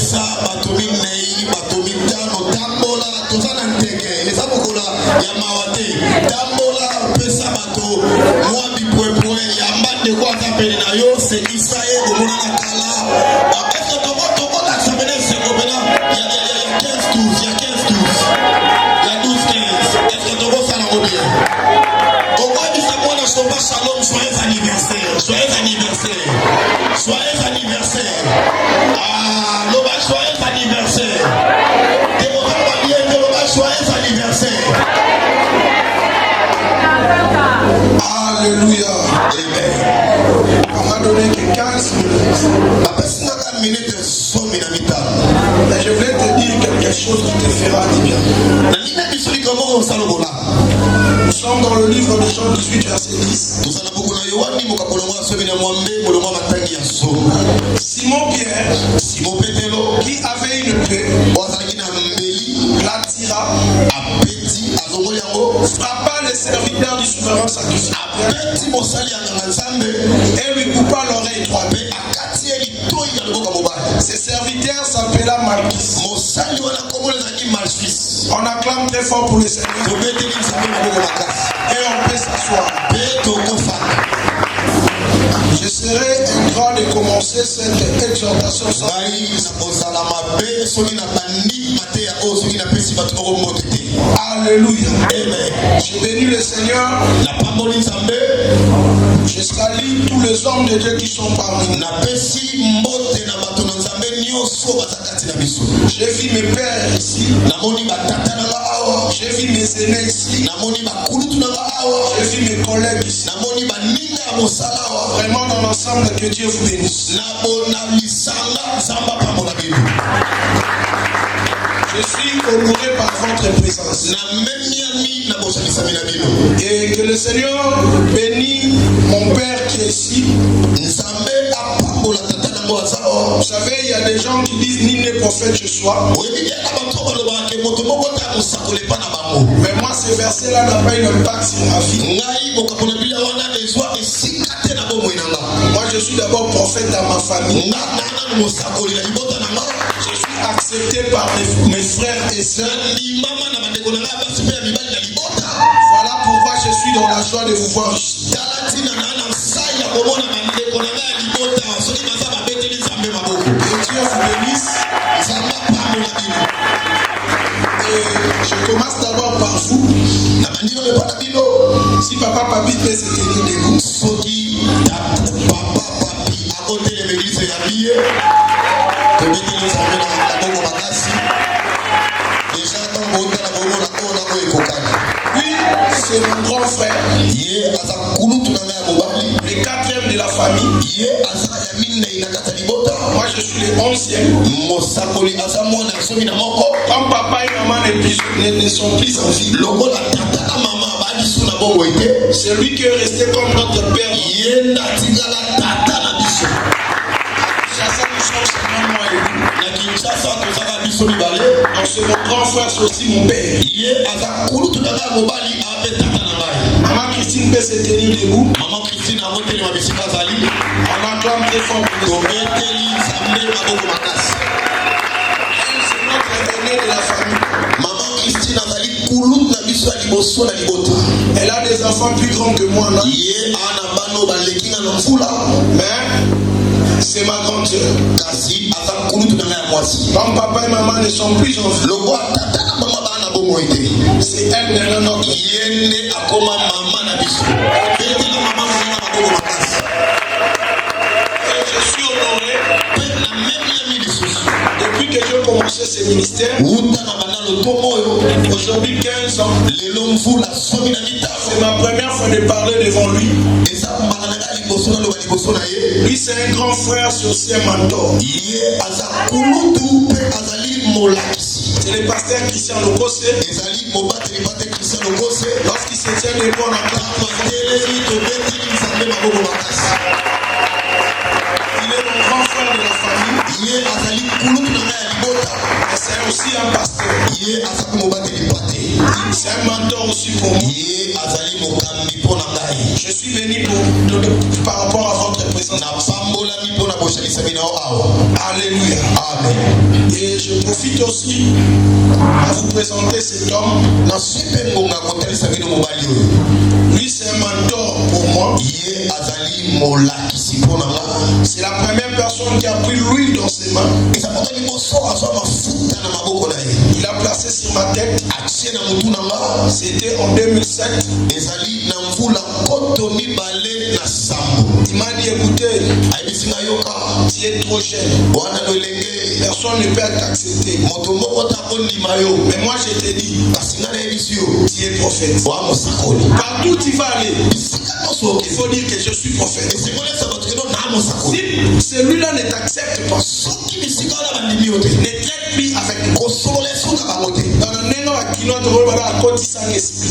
Joyeux anniversaire. Ah, joyeux anniversaire. Joyeux anniversaire. Alléluia. Amen. On m'a donné que 15 minutes. Mais je voulais te dire quelque chose qui te fera du bien. Nous sommes dans le livre de Jean 18, verset 10. Simon Pierre, qui avait une paix, l'attira, frappa les serviteurs du souverain sacrificateur et lui coupa l'oreille droite. Ses serviteurs s'appela Malchus. On acclame très fort pour le Seigneur. Et on peut s'asseoir. Je serai ingrat de commencer cette exhortation sans Alléluia. Amen. Je bénis le Seigneur. Je salue tous les hommes de Dieu qui sont parmi nous. J'ai vu mes pères ici. J'ai vu mes aînés ici. J'ai vu mes collègues ici. Vraiment dans l'ensemble, que Dieu vous bénisse. Je suis honoré par votre présence. Et que le Seigneur bénisse mon père qui est ici. Vous savez, il y a des gens qui disent ni les prophètes je sois. Mais moi, ce verset-là n'a pas une impact sur ma vie. Moi, je suis d'abord prophète dans ma famille. Je suis accepté par mes frères et sœurs. Voilà pourquoi je suis dans la joie de vous voir ici. Que Dieu vous bénisse. Et je commence d'abord par vous. Si papa papi peut se tenir debout. ye tobeteli nzambe na bongo makasi déjà ntango otala bongo na oyo na oyo ekokani. Oui, c'est mon grand frère. Ye aza kulutu na ngai ya mobali. Le 4e de la famille. Ye aza ya minei na kati ya libota. Moi je suis le 11e. Mosakoli aza mwana ya somi na moko. Quand papa et maman ne sont plus en vie, lokola tata na mama balisu na bongo ete, c'est lui qui est resté comme notre père. Ye na tingala tata na biso. Kinshasa, nous sommes seulement moi et lui. Na Kinshasa tozaka biso mibale. Donc c'est mon grand frère, c'est aussi mon père. Ye aza kulutu na ngai mobali ape tata na ngai. Maman Christine peut se tenir debout. Maman Christine a monté ma bisika zali. On acclame très fort pour nous. Tobeteli nzambe maboko makasi. C'est notre aîné de la famille. Maman Christine azali kulutu na biso ya liboso na libota. Elle a des enfants plus grands que moi, non? Ye ana bano baleki nga na mvula. Mais c'est ma grande sœur. Kasi aza kulutu na ngai ya mwasi. Quand papa et maman ne sont plus en vie, lokola tata na mama bana bongo ete, c'est elle maintenant notre. ye nde akoma mama na biso. Betela mama monga maboko makasi. Et je suis honoré. Pe na memi ya mili susu. Depuis que j'ai commencé ce ministère, Uta na bana lotomo oyo. aujourd'hui 15 ans, Lelo mvula somi na mitano. c'est ma première fois de parler devant lui. Eza mbala na ngai liboso na loba liboso na ye. Lui, c'est un grand frère, c'est aussi un mentor. Ye aza kulutu pe azali molakisi. C'est le pasteur Christian Lokose. Ezali mobateli bate Christian Lokose. Lorsqu'il se tient debout en acclamant, Telemi tobeteli nzambe maboko makasi. il est mon grand frère de la famille. Ye azali kulutu na ngai ya libota. Et c'est aussi un pasteur. Ye aza pe mobateli bate. C'est un mentor aussi pour moi. Ye azali mokambi mpo na ngai. Je suis venu par rapport à votre présence. Napambolami mpo na bosalisa bino awa. Alléluia. Amen. Et je profite aussi à vous présenter cet homme. Nazwi mpe ngonga kotalisa bino mobali oyo. Lui, c'est un mentor pour moi. Ye azali molakisi mpo na nga. C'est la première personne qui a pris l'huile dans ses mains. Eza moto liboso azwa mafuta na maboko na ye. Il a placé sur ma tête. Atie na mutu na nga. C'était en 2007. Ezali na mvula nkoto mibale na sambo. Il m'a dit, écoutez, ayebisi nga yoka, tu es trop jeune. wana no elenge, Personne ne peut t'accepter. moto moko ta kondima yo. Mais moi, je te dis, Kasi nga nayebisi yo, tu es prophète. wa mosakoli. Partout où tu vas aller, Bisika nyonso il faut dire que je suis prophète. esekolesa bato keno na mosakoli. Si celui-là ne t'accepte pas, Soki bisika wana bandimi yo te, ne traite plus avec kosolola esuka bango te. dans le néno à qui notre rôle va à côté sans esprit.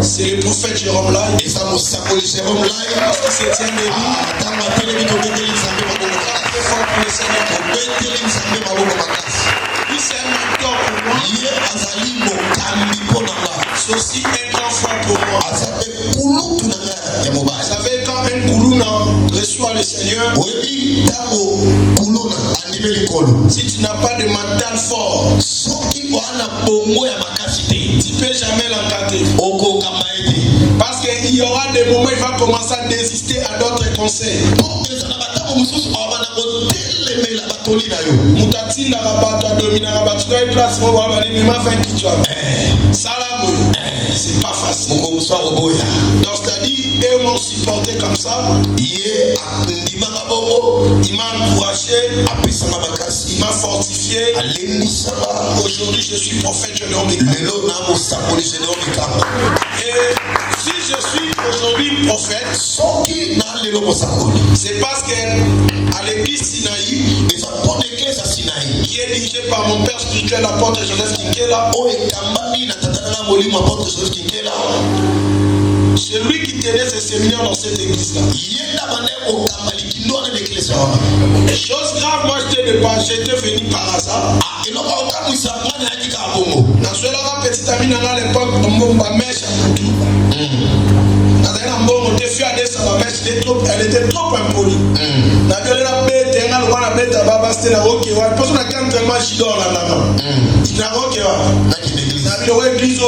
C'est le prophète Jérôme là. Eza mosakoli Jérôme Lai. Lorsqu'il se tient debout, Ntango atelemi tobeteli nzambe maboko makasi. très fort pour le Seigneur. Tobeteli nzambe maboko makasi. Lui, c'est un mentor pour moi. Ye azali mokambi mpo na nga. C'est aussi un grand frère pour moi. Aza mpe kulutu na nga ya Vous mobali. savez, quand un Koulouna reçoit le Seigneur, Oyebi ntango kuluna andimi likolo. si tu n'as pas de mental fort, Soki wana bongo ya makasi te, tu ne peux jamais l'encadrer. okokamba ete. Parce qu'il y aura des moments où il va commencer à désister à d'autres conseils. Po eza na batango mosusu abana kotelemela batoli na yo. Mutatindaka bato adominaka bato to place moko babali mema fin kichwa. Sala boye. C'est pas facile. Mongo mosu akoboya. Donc c'est-à-dire, eux m'ont supporté comme ça. Ye andimaka bongo, Il m'a encouragé, apesanga makasi, il m'a fortifié. alendisaka. Aujourd'hui, je suis prophète, je l'ai Lelo na mosakoli Gédéon Mikamba. Et si je suis aujourd'hui prophète, Soki na lelo mosakoli, c'est parce que à l'église Sinaï, eza mpo na eklese ya Sinai. qui est dirigée par mon père spirituel, l'apôtre Joseph Kinkela, Oyo ekambami na tata nanga molimo apôtre Joseph Kinkela. c'est lui qui tenait ce séminaire dans cette église-là. Ye nda bande okamba likindo wana na eklese wana. Chose grave, moi j'étais venu par hasard. Ah, eloko okamwisa nga nayaki kaka bongo. Nasolaka petit ami nanga à l'époque, ma mèche à Moutou. Nazali na mbongo te fio adesa ma mèche, elle était trop impolie. Nabiole na bete, nga loba na bete baba c'était na okewa. Parce na quand vraiment jido na nana. Na okewa. Naki na eglise. Nabilo we église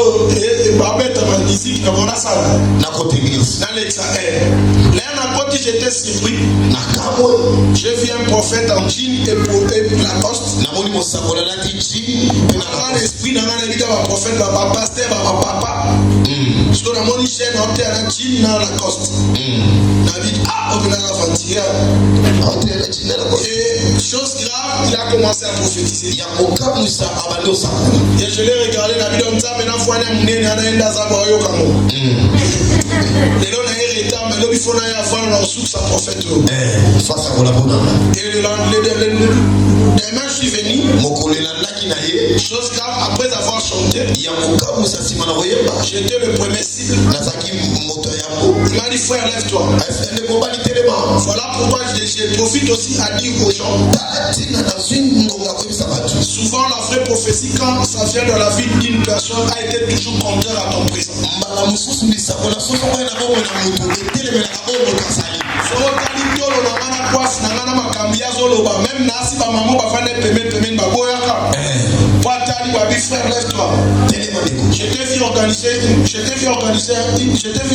et babeta ma musique na bona sala. Na kote eglise. Dans l'exa. Là na côté j'étais surpris. Na kamwe. J'ai vu un prophète en jean et Lacoste. Na namoni mosango nalati jean mpe na l'esprit na nga nalika baprofete bapaster bapapa soki namoni chaine aoteya na jean na lacoste nabi obenanga vantire aoteya na jean na lacoste chose grave il a commencé à prophétiser ya kokamwisa abandi osangola et je l'ai regardé na bino nzambe na fwani ya monene anaenda aza bayokango lelo na ye retard mais lobi fo na ye avana na osukusa prophète fasangola mpona et demain je suis venu mokolo elandaki na ye chose grave après avoir chanté ya kokamwisa nsima na koyemba j'étais le premier cible nazalaki moto ya yango il m'a dit frère lève-toi ende mobali telema voilà pourquoi je profite aussi à dire aux gens tala ntina nazwi ngonga koyebisa bato souvent la vraie prophétie quand ça vient dans la vie d'une personne a été toujours contraire à ton présent mbala mosusu lisango na soso oyo na bomoi na moto etelemelaka oyo moto azali sokotali tolo na nga na kwasi na nga na makambi azoloba même nasi bamamo bafanda pemeni baboyaka po atali babi frère lève-toi telema ndeko je t'ai vu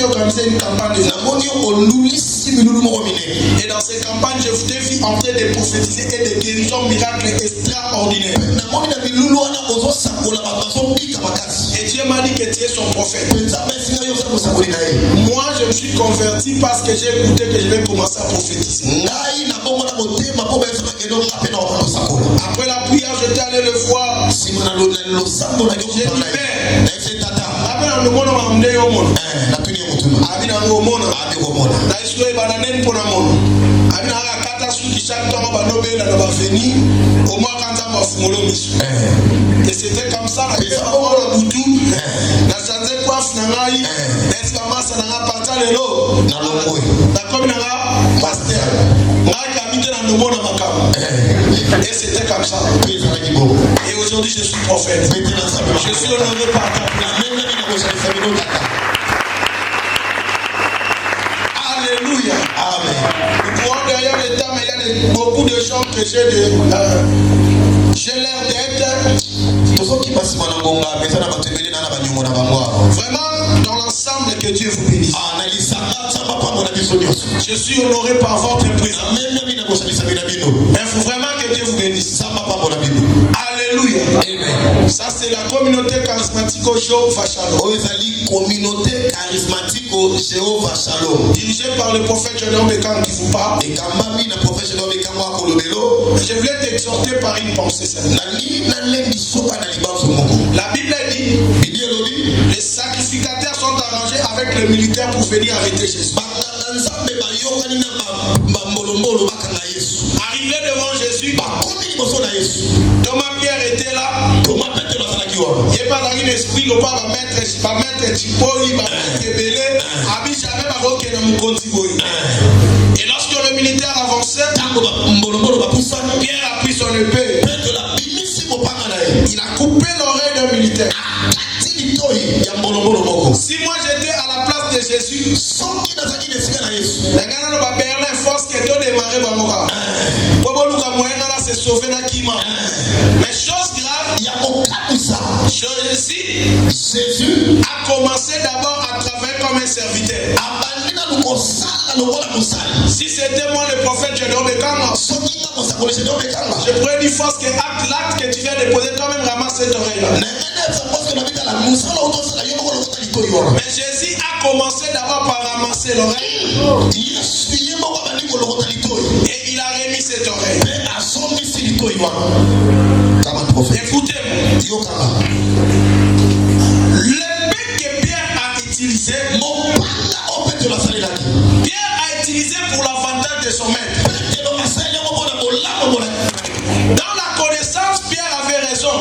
organiser une campagne namoni yo olulisi milulu moko minene et dans ces campagnes je t'ai vu en train de prophétiser et de guérisons miracles extraordinaires namoni na milulu wana ozosangola bato bazobika makasi et Dieu m'a dit que tu es son prophète nzambe esinga yo oza mosangoli na ye moi je me suis converti parce que j'ai écouté que je vais commencer à prophétiser ngai nabongona motema mpo bayesakakende nga mpe na oka kosangola après la prière j'étais allé le voir nsima na losambo na yonaese tata abina nomona mamde yo mona natuni ye motuna abina ngo mona abi komona na isu ebana neni mpona mona abina akata suki chaque ntongo banobela na baveni omwaka nzambe afungolo miso et c'était comme ça nakesabomona butu nachanze coiffe na ngai esi bamasa na nga parta lelo nakomi na nga paster ngai kami te na nomona makambo et c'était comme ça et aujourd'hui je suis prophète je suis honoré par ta présence. Alléluia. Amen. Nous courons derrière le temps, mais il y a beaucoup de gens que j'ai l'air d'être. Vraiment, dans l'ensemble, que Dieu vous bénisse. Je suis honoré par votre présence. Il faut vraiment que Dieu vous bénisse. Alléluia. Amen. Ça, c'est la communauté charismatique au Jéhovah Shalom. Communauté charismatique au Jéhovah Shalom. Dirigée par le prophète Gédéon Bekang qui vous parle. Je voulais t'exhorter par une pensée. La Bible dit les sacrificateurs sont arrangés avec les militaires pour venir arrêter Jésus. Arrivé devant Jésus, Thomas Pierre était là. Il n'y a pas d'un esprit, il n'y a pas de mettre Chipoli, Belé, Abi jamais Marocain dans mon contiboy. Et lorsque le militaire avançait, Pierre a pris son épée. Il a coupé l'oreille d'un militaire. Si moi j'étais à la place de Jésus, les gars n'ont pas perdu force que tu as démarré Bamoka. Se sauver na Kima. Mais chose grave, Jésus a commencé d'abord à travailler comme un serviteur. Si c'était moi le prophète Gédéon Bekanga, je pourrais dire force que l'acte que tu viens de poser, toi-même ramasse cette oreille-là. Mais Jésus a commencé d'abord par ramasser l'oreille. Et il a remis cette oreille. Écoutez-moi. L'épée que Pierre a utilisé, Pierre a utilisé pour l'avantage de son maître. Dans la connaissance, Pierre avait raison.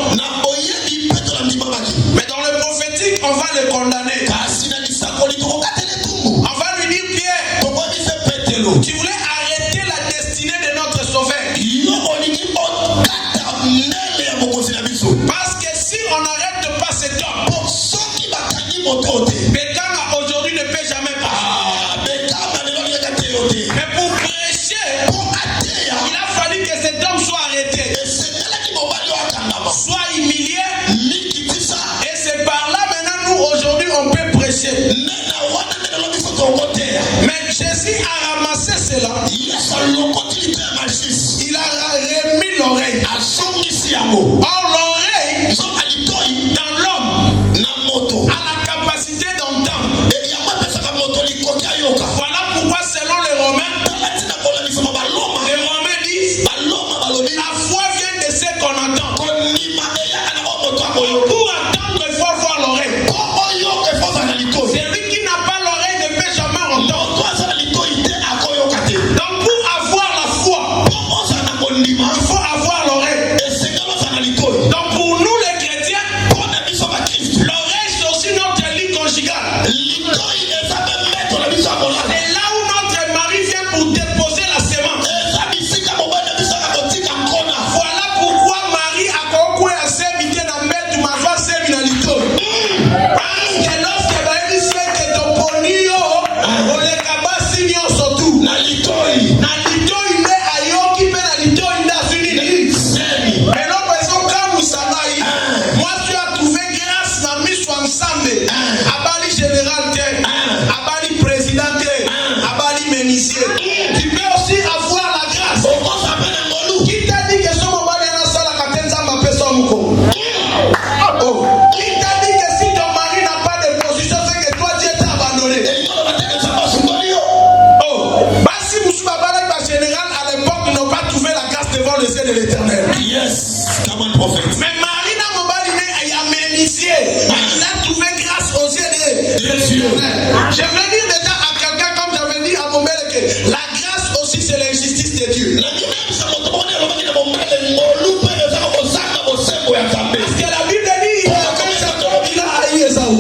Mais dans le prophétique, on va le condamner. On va lui dire, Pierre, tu voulais arrêter la destinée de notre sauveur. Parce que si Il t'a dit que si ton mari n'a pas de position, c'est que toi Dieu t'a abandonné. Si vous souvenez pas général à l'époque, ils n'ont pas trouvé la grâce devant le ciel de l'éternel. Yes, comme un prophète. Mais Marina Mobaline a initié. Il a trouvé grâce aux yeux de l'éternel. Je veux dire déjà à quelqu'un, comme j'avais dit à mon père, que la grâce aussi c'est l'injustice de Dieu. Parce que la Bible dit il a haï Esaü.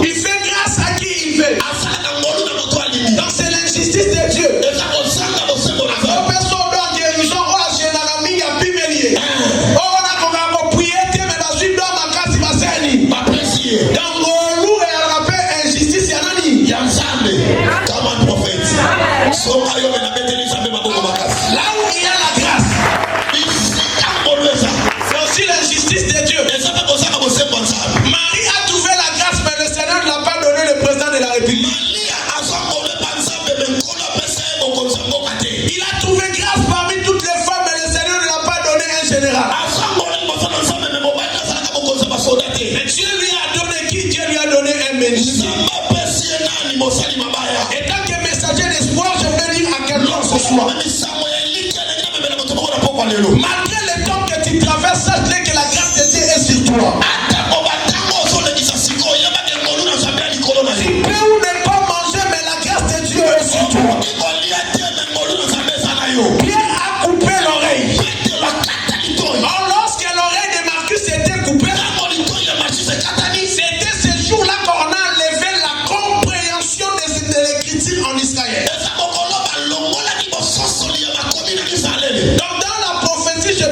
Il fait grâce à qui il fait. Donc c'est l'injustice de Dieu. Là où il y a la grâce, c'est aussi l'injustice de Dieu. Marie a trouvé la grâce, mais le Seigneur ne l'a pas donné le président de la République. Il a trouvé grâce parmi toutes les femmes, mais le Seigneur ne l'a pas donné un général. Mais Dieu lui a donné qui? Dieu lui a donné un ministre. Et tant que messager d'espoir, je veux dire à quelqu'un ce soir. Malgré le temps que tu traverses, sache que la grâce de Dieu est sur toi. Tu peux ou ne pas manger, mais la grâce de Dieu est sur toi. Pierre a coupé l'oreille. Or, lorsque l'oreille de Marcus était coupée, c'était ce jour-là qu'on a enlevé la compréhension de l'écriture en Israël. Donc dans la prophétie, je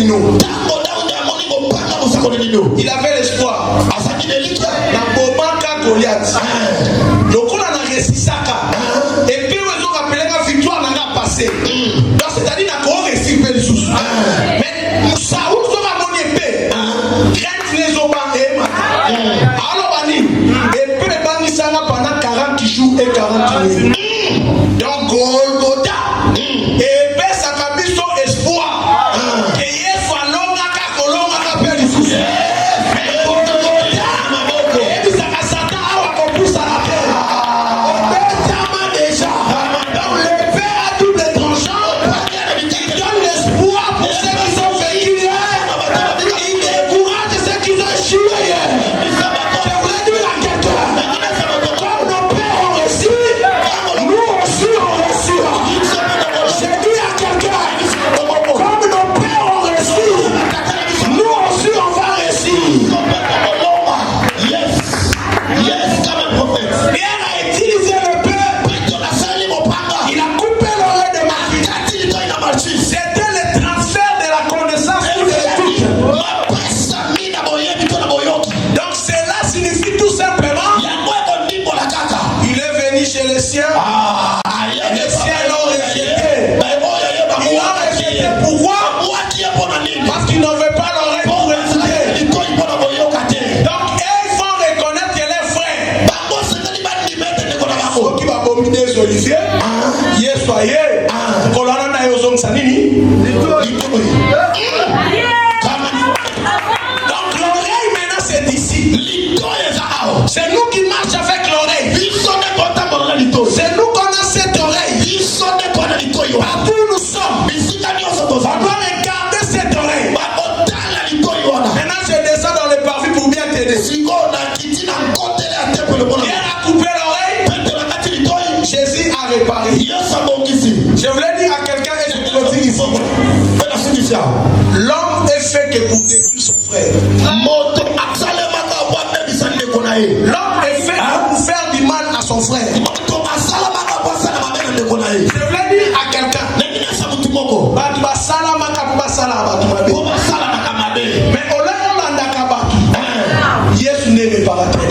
Nino. Tango Daudi amoni kopanga mosako na Nino. Il avait l'espoir. Asaki nelika. Na bobaka Goliath. Lokola na resisaka. Et puis ils ont rappelé la victoire n'a pas passé. Donc c'est-à-dire na ko réussir pe lisusu. Mais Saoul sera mon épée. Crainte les oba et ma. Alors bani, épée bani ça pendant 40 jours et 40 nuits. Donc Golgotha. Épée ça kabiso espoir. Que Yesu alonga ka kolonga ka pe lisusu. Olivier, hier soyez, colonna na yozong sanini. Donc l'oreille maintenant c'est d'ici. C'est nous qui marchons avec l'oreille. C'est nous qu'on a cette oreille. Partout où nous sommes, on doit regarder cette oreille. Maintenant je descends dans le parvis pour bien t'aider. Pierre a coupé l'oreille. Jésus a réparé. Je voulais dire à quelqu'un et je clôture ici. L'homme est fait que pour détruire son frère. L'homme est fait pour faire du mal à son frère. Je voulais dire à quelqu'un. Mais au lieu Yesu n'est réparateur.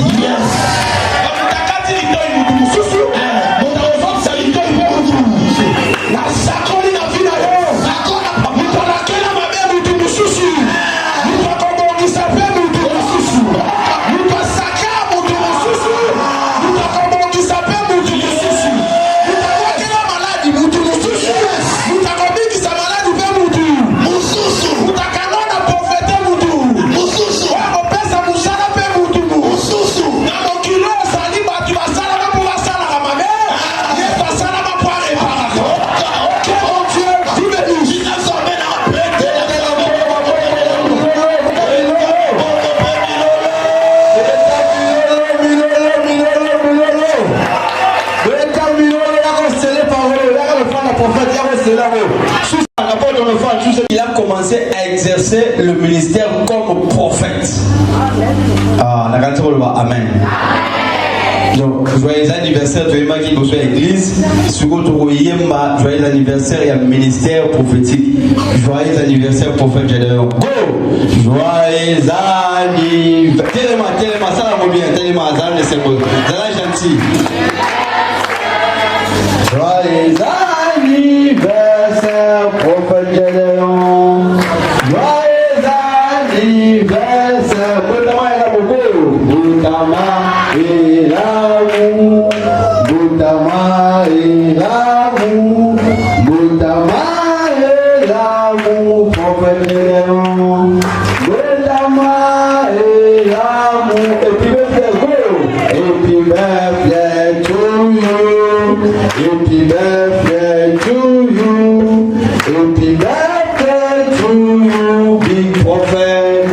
Il a commencé à exercer le ministère comme prophète. Ah, on a quand même amen. Donc, joyeux anniversaire, tu es qui reçoit l'église. Joyeux anniversaire, il y a un ministère prophétique. Joyeux anniversaire, prophète Gédéon. Go! Joyeux anniversaire. Tellement, ça va bien. Tellement, ça va c'est bon. Ça va gentil. Joyeux anniversaire, prophète Gédéon. Joyeux anniversaire. Boutama et l'amour. Boutama et l'amour. Boutama et l'amour, prophète Gédéon. Boutama et l'amour. Happy birthday to you. Happy birthday to you. Happy birthday to you, big prophet.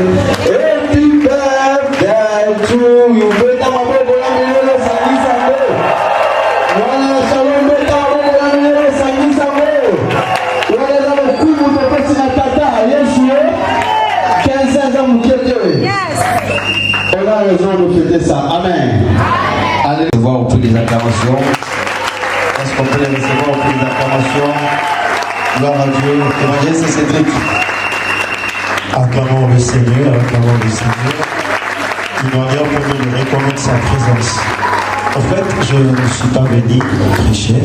Happy birthday to you. Beta maboko ya milele sanisa mo. Wana shalom beta maboko ya milele sanisa mo. Wana za mkumu tepesi na tata. Yesu 15 ans mukete. Yes. On a raison de fêter ça. Amen. Allez voir pour les acclamations. Est-ce qu'on peut les recevoir pour les acclamations? Gloire à Dieu. Évangéliste Cédric. Acclamons le Seigneur, acclamons le Seigneur. Une manière pour nous de reconnaître sa présence. En fait, je ne suis pas venu prêcher,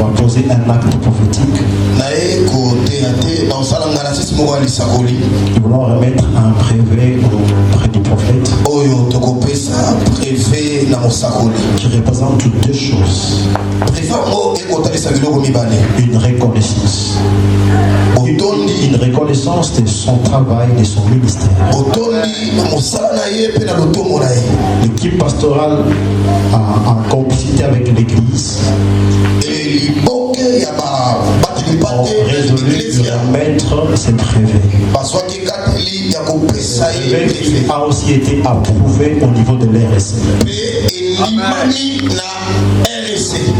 on va poser un acte prophétique. Nous voulons remettre un brevet auprès du prophète qui représente deux choses. Une reconnaissance. Une reconnaissance de son travail, de son ministère. L'équipe pastorale en complicité avec l'église ont résolu de remettre ce brevet. Le brevet a aussi été approuvé au niveau de l'RSC.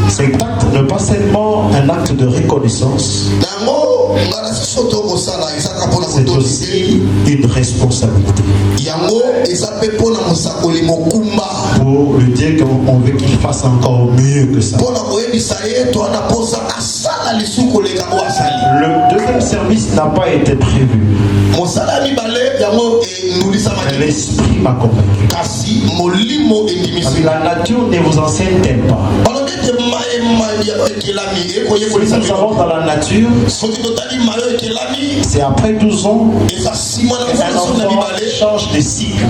Cet acte n'est pas seulement un acte de reconnaissance, c'est aussi une responsabilité. Pour lui dire qu'on veut qu'il fasse encore mieux que ça. Le deuxième service n'a pas été prévu. L'esprit m'a convaincu. La nature ne vous enseigne-t-elle pas? Si nous savons dans la nature, c'est après 12 ans, un enfant change de cycle.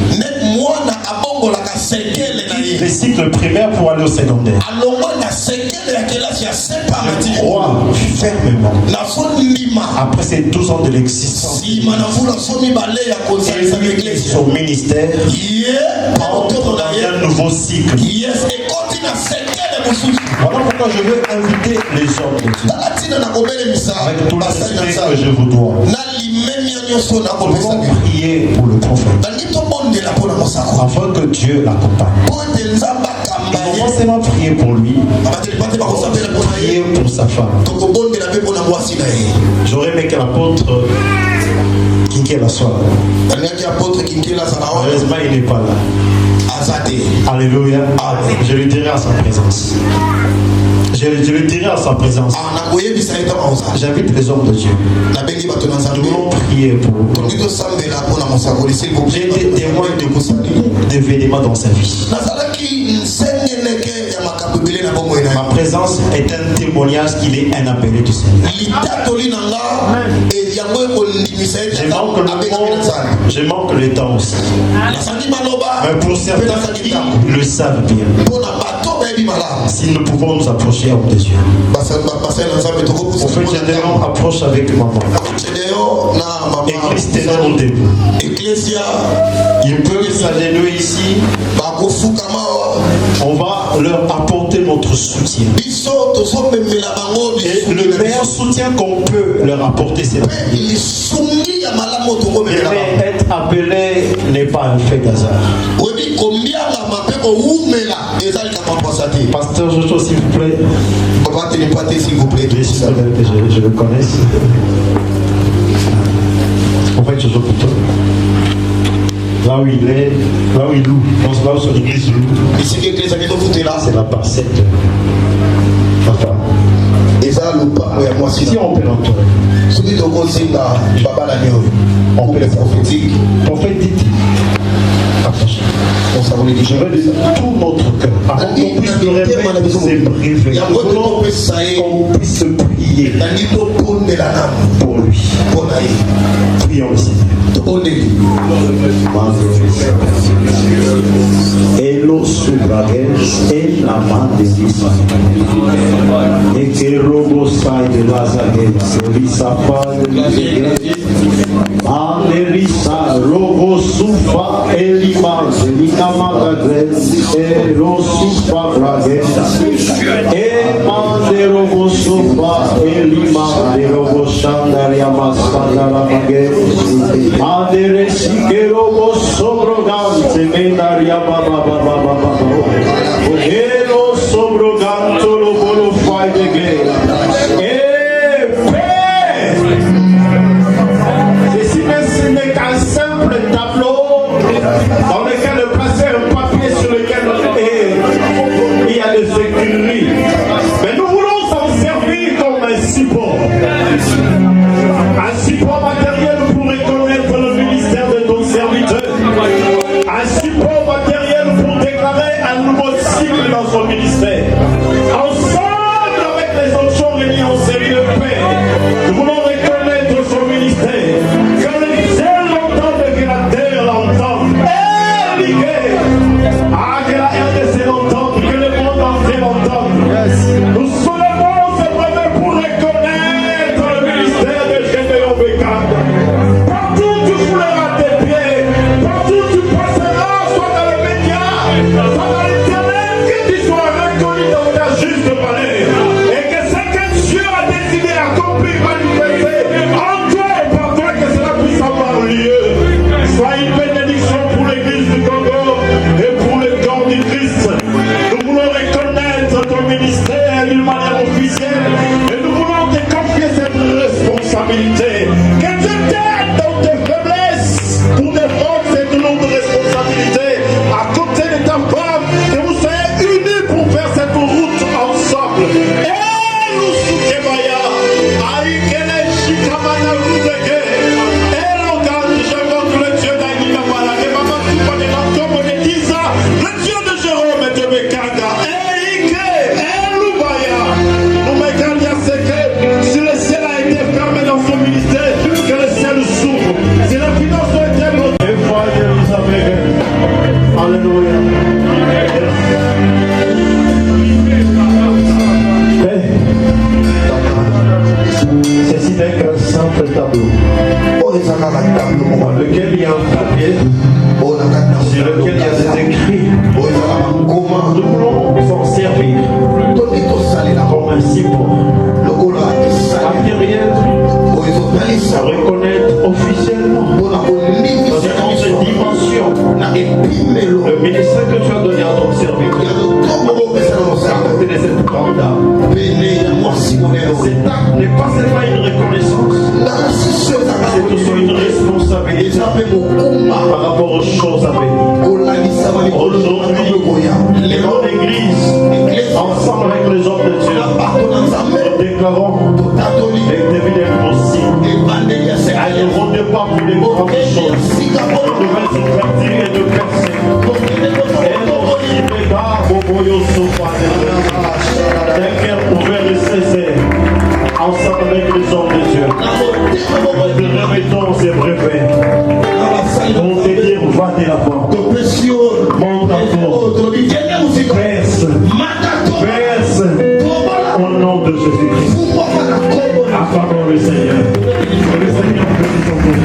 Le cycle primaire pour aller au secondaire. Je crois fermement. Après ces 12 ans de l'existence, son ministère entre dans un nouveau cycle. Voilà pourquoi je veux inviter les hommes de Dieu, avec tout le respect que je vous dois. Nous devons prier pour le prophète, afin que Dieu l'accompagne. Nous devons pas seulement prier pour lui, prier pour sa femme. J'aurais aimé que l'apôtre Kinkela soit là. Heureusement, il n'est pas là. Alléluia. Je lui dirai à sa présence. Je lui dirai à sa présence. J'invite les hommes de Dieu. Nous devons prier pour vous. J'ai été témoin de beaucoup d'événements dans sa vie. Ma présence est un témoignage qu'il est un appelé du Seigneur. Je manque le temps aussi. Mais pour certains qui le savent bien, si nous pouvons nous approcher à de Dieu. En fait, Gédéon approche avec maman. Église ténèbre debout. Il peut s'agenouiller ici. On va leur apporter notre soutien. Et le meilleur soutien qu'on peut leur apporter, c'est la prière. Mais être appelé n'est pas un fait d'hasard. Pasteur Jojo, s'il vous plaît. J'espère que je le connaisse. En fait, Jojo plutôt. Là où il est, là où il loue, là où son église loue, c'est la parcelle de ma femme. Si on peut l'entendre, on peut le prophétique. Prophète dit, je veux de tout notre cœur, afin qu'on puisse le remettre ses brevets, qu'on puisse prier pour lui. Prions le Seigneur. Elo subrages et la main de l'Israël. Et que robo sai de Lazares, Elisa fa de l'Iglesia, Anerisa, robo sufa, Elima, Elina Magagres, Elo sufa bragesa, Eman de robo sufa, Elima, de robo shandaria masandara magres, Aderesi que robo sobrogante, Mendaria baba baba baba, Elo sobroganto lo bolo fai de guerra. Ce n'est qu'un simple tableau dans lequel placer un papier sur lequel il y a des écrits. Mais nous voulons s'en servir comme un support matériel pour reconnaître le Nous voulons reconnaître son ministère. Que les ciels l'entendent, que la terre l'entende. Que la RDC l'entende, que le monde entier l'entende. Nous soulevons ce brevet pour reconnaître le ministère de Gédéon Bekanda. Partout tu fouleras tes pieds, partout tu passeras, soit dans les médias, soit dans l'internet, que tu sois reconnu dans ta juste valeur. Et que ce que Dieu a décidé d'accomplir, manifester en toi et par toi, que cela puisse avoir lieu. Sois une bénédiction pour l'église du Congo et pour le corps du Christ. Nous voulons reconnaître ton ministère d'une manière officielle et nous voulons te confier cette responsabilité. Que Dieu t'aide dans tes faiblesses pour défendre cette lourde responsabilité à côté de ta femme, que vous soyez unis pour faire cette route ensemble. Et nous soukebaya, aïkele shikamana rudege, et l'engage, j'invoque le Dieu d'Aïnamala, et maman tu connais l'entombe de Giza, le Dieu de Jérôme et de Bekanda, et Ike, et Lubaya. Nous Bekanda, c'est que si le ciel a été fermé dans son ministère, que le ciel s'ouvre. Si la finance a été bloquée, et foi Jérusalem. Alléluia. Ceci n'est qu'un simple tableau dans lequel il y a un papier sur lequel il y a des écrits. Nous voulons s'en servir comme un symbole matériel à reconnaître officiellement dans cette dimension le ministère que tu as donné à ton serviteur. À côté de cette grande dame, cet acte n'est pas seulement une reconnaissance, c'est aussi une responsabilité par rapport aux choses à venir. Aujourd'hui, les grandes églises, ensemble avec les hommes de Dieu, nous déclarons et évidemment aussi à ne rendez pas pour les grandes choses, de nouvelles ouvertures et de percées. Un cœur ouvert et sincère, ensemble avec les hommes de Dieu. Nous te remettons ces brevets pour te dire va de l'avant. Monte encore. Verse au nom de Jésus-Christ. Acclamons le Seigneur. Le Seigneur bénit son peuple.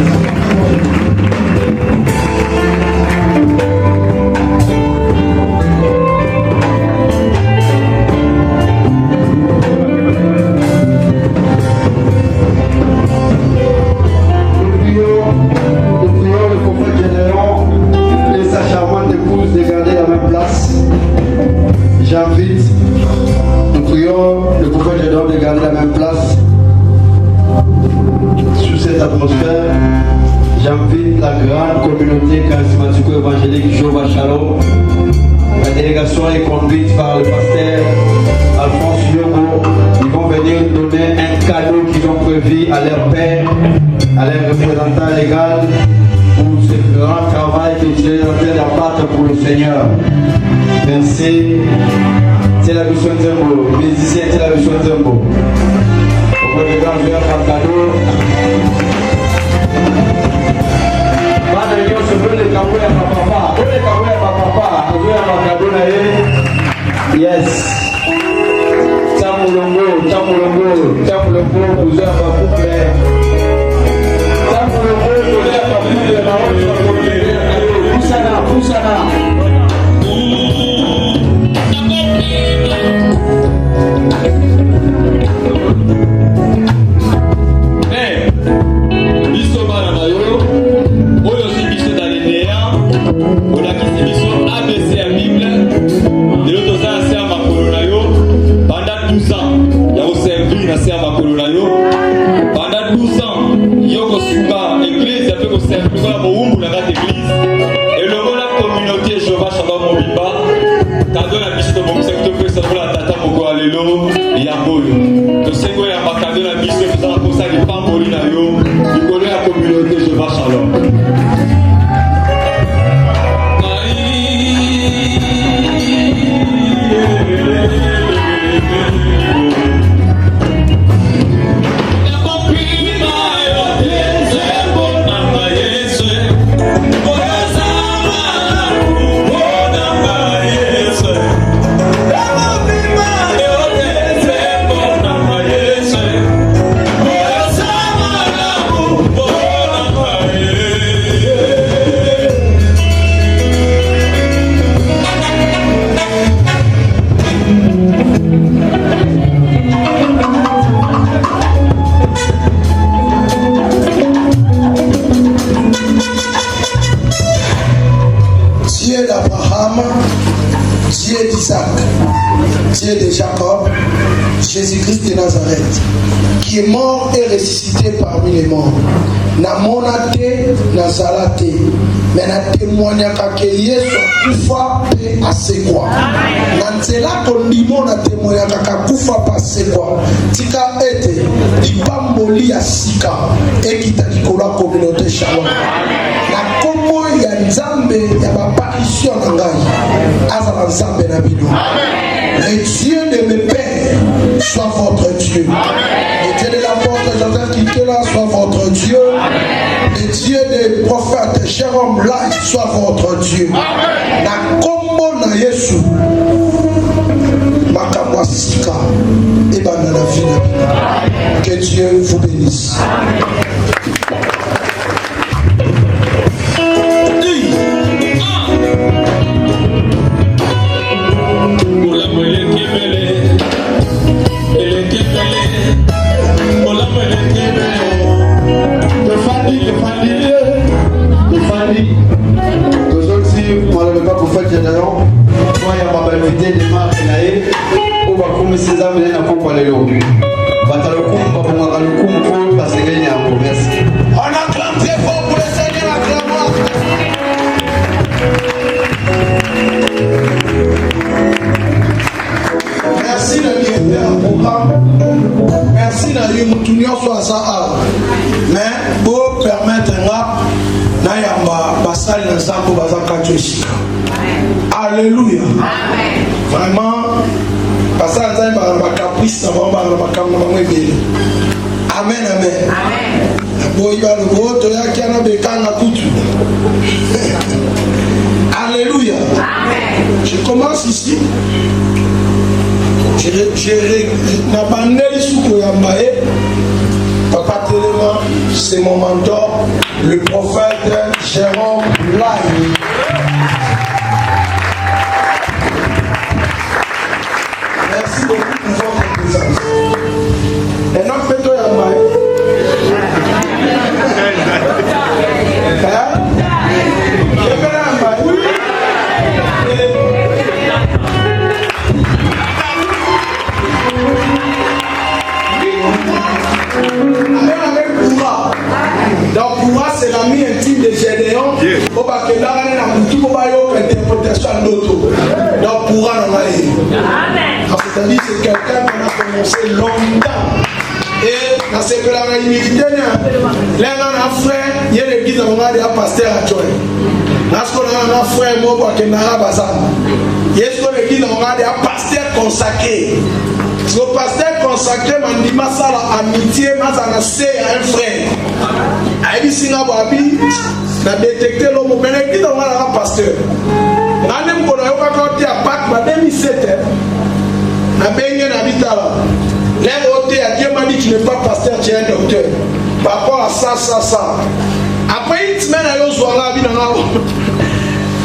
J'invite, nous prions le prophète Gédéon de garder la même place sous cette atmosphère. J'invite la grande communauté charismatico-évangélique Jéhovah Shalom. La délégation est conduite par le pasteur Alphonse Yogo. Ils vont venir donner un cadeau qu'ils ont prévu à leur père, à leur représentant légal, pour ce grand travail qu'ils sont en train d'abattre pour le Seigneur. Merci. C'est la mission de Zembo. Musicien, c'est la mission de Zembo. Auprès de grand joueur par cadeau. Pas de lion, je veux les cadeaux à papa. Où les cadeaux à papa? Je veux un cadeau là. Yes. Chamulongo, chamulongo, chamulongo, vous avez un couple. Chamulongo, vous avez un couple. Poussana, poussana. biso bana na yo oyo si biso dalinéa olakisi biso ABC ya Bible lelo toza na se ya makolo na yo pendant 12 ans ya koservir na se ya makolo na yo pendant 12 ans yo kosunga église ape koservir kola mowumbu na kati église elongo na communauté Jéhovah Shalom mobimba kado na biso tobongisa topesa mpola tata moko ya lelo yango oyo tosengo ya bakado na biso tozala kosa lipamboli na yo likolo ya communauté Jéhovah Shalom. D'abord, d'Isaac, Dieu de Jacob, Jésus-Christ de Nazareth, qui est mort et ressuscité parmi les morts. Namona te, nazala te, mais na témoignaka que Yesu akufa pe asekwa. Nanzela kondimo na témoignaka kakufa pa asekwa. Tika ete ibamboli ya sika ekita kikola communauté Shalom. Na kombo ya nzambe ya baparition na ngai azala nzambe na bino. Le Dieu de mes pères soit votre Dieu. Le Dieu de l'apôtre Joseph Kinkela soit votre Dieu. Le Dieu des prophètes Jérôme Lai soit votre Dieu. Na kombo na Yesu makamwa sika et bana la vie na bino. Que Dieu vous bénisse. Prophète Général, moi il y a ma belle vidéo de Marc Naé, où va comme ces âmes viennent à comprendre le lot. Batalokum, Babamagalokum, pour passer gagner un peu. Merci. On acclame très fort pour le Seigneur, acclame-moi. Merci de directeur au programme. Merci de l'union soit ça. Mais pour permettre na yamba basali na zambo bazaka Jessica. Alléluia. Vraiment basali nzambe ba caprice na ba makambo ba ngebe. Amen amen. Boy ba le voto ya kiana bekanga kutu. Alléluia. Je commence ici. Na bandeli suko ya mbae. Papa Téléma, c'est mon mentor, le prophète Jérôme Lai. Merci beaucoup pour votre présence. Et non, faites-toi la main. Je fais la main. Oui. Donc pour moi c'est l'ami intime de Gédéon. Au Bakenda na tout bayo interprétation d'auto. Donc pour moi c'est-à-dire c'est quelqu'un qu'on a commencé longtemps. Et dans ce que la humilité là un frère, il y a l'église on a des pasteurs à joindre. Parce qu'on a un frère moi Bakenda bazam. Est-ce que l'église on a des pasteurs consacrés. Le pasteur consacré m'a dit ça la amitié m'a annoncé à un frère. Aïe singa babi na détecté l'homme mais qui dans la pasteur. Na même qu'on a eu pas côté à Pâques ma 2007. Na benye na bitala. Les côté à Dieu m'a dit tu n'es pas pasteur tu es un docteur. Par rapport à ça. Après une semaine à yo soir bi na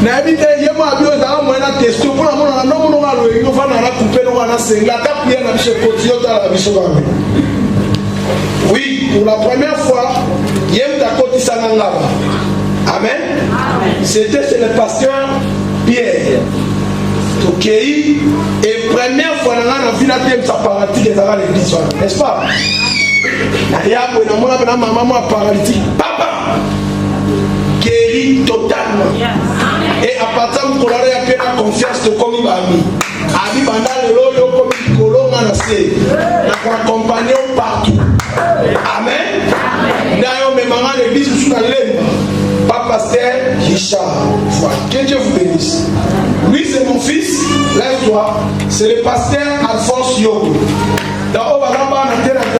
na habite yema bio za mo na testo pour na mona no mo ngalo yo fa na couper no na senga ta prier na biche kotio ta la biche ba. Oui, pour la première fois, yem ta koti sananga. Amen. C'était chez le pasteur Pierre. Tokei et première fois na vu la thème sa paralytique dans l'église, n'est-ce pas? Na ya mo na mona na maman moi paralytique. Papa guéri totalement. Et à partir de là, il y a la confiance de comme il va ami. Ami bandal le yo comme colon na se. Na accompagner partout. Amen. D'ailleurs mes mamans l'église sous la lèvre. Pas pasteur Richard. Voilà. Que Dieu vous bénisse. Lui c'est mon fils. Lève-toi. C'est le pasteur Alphonse Yogo. Dans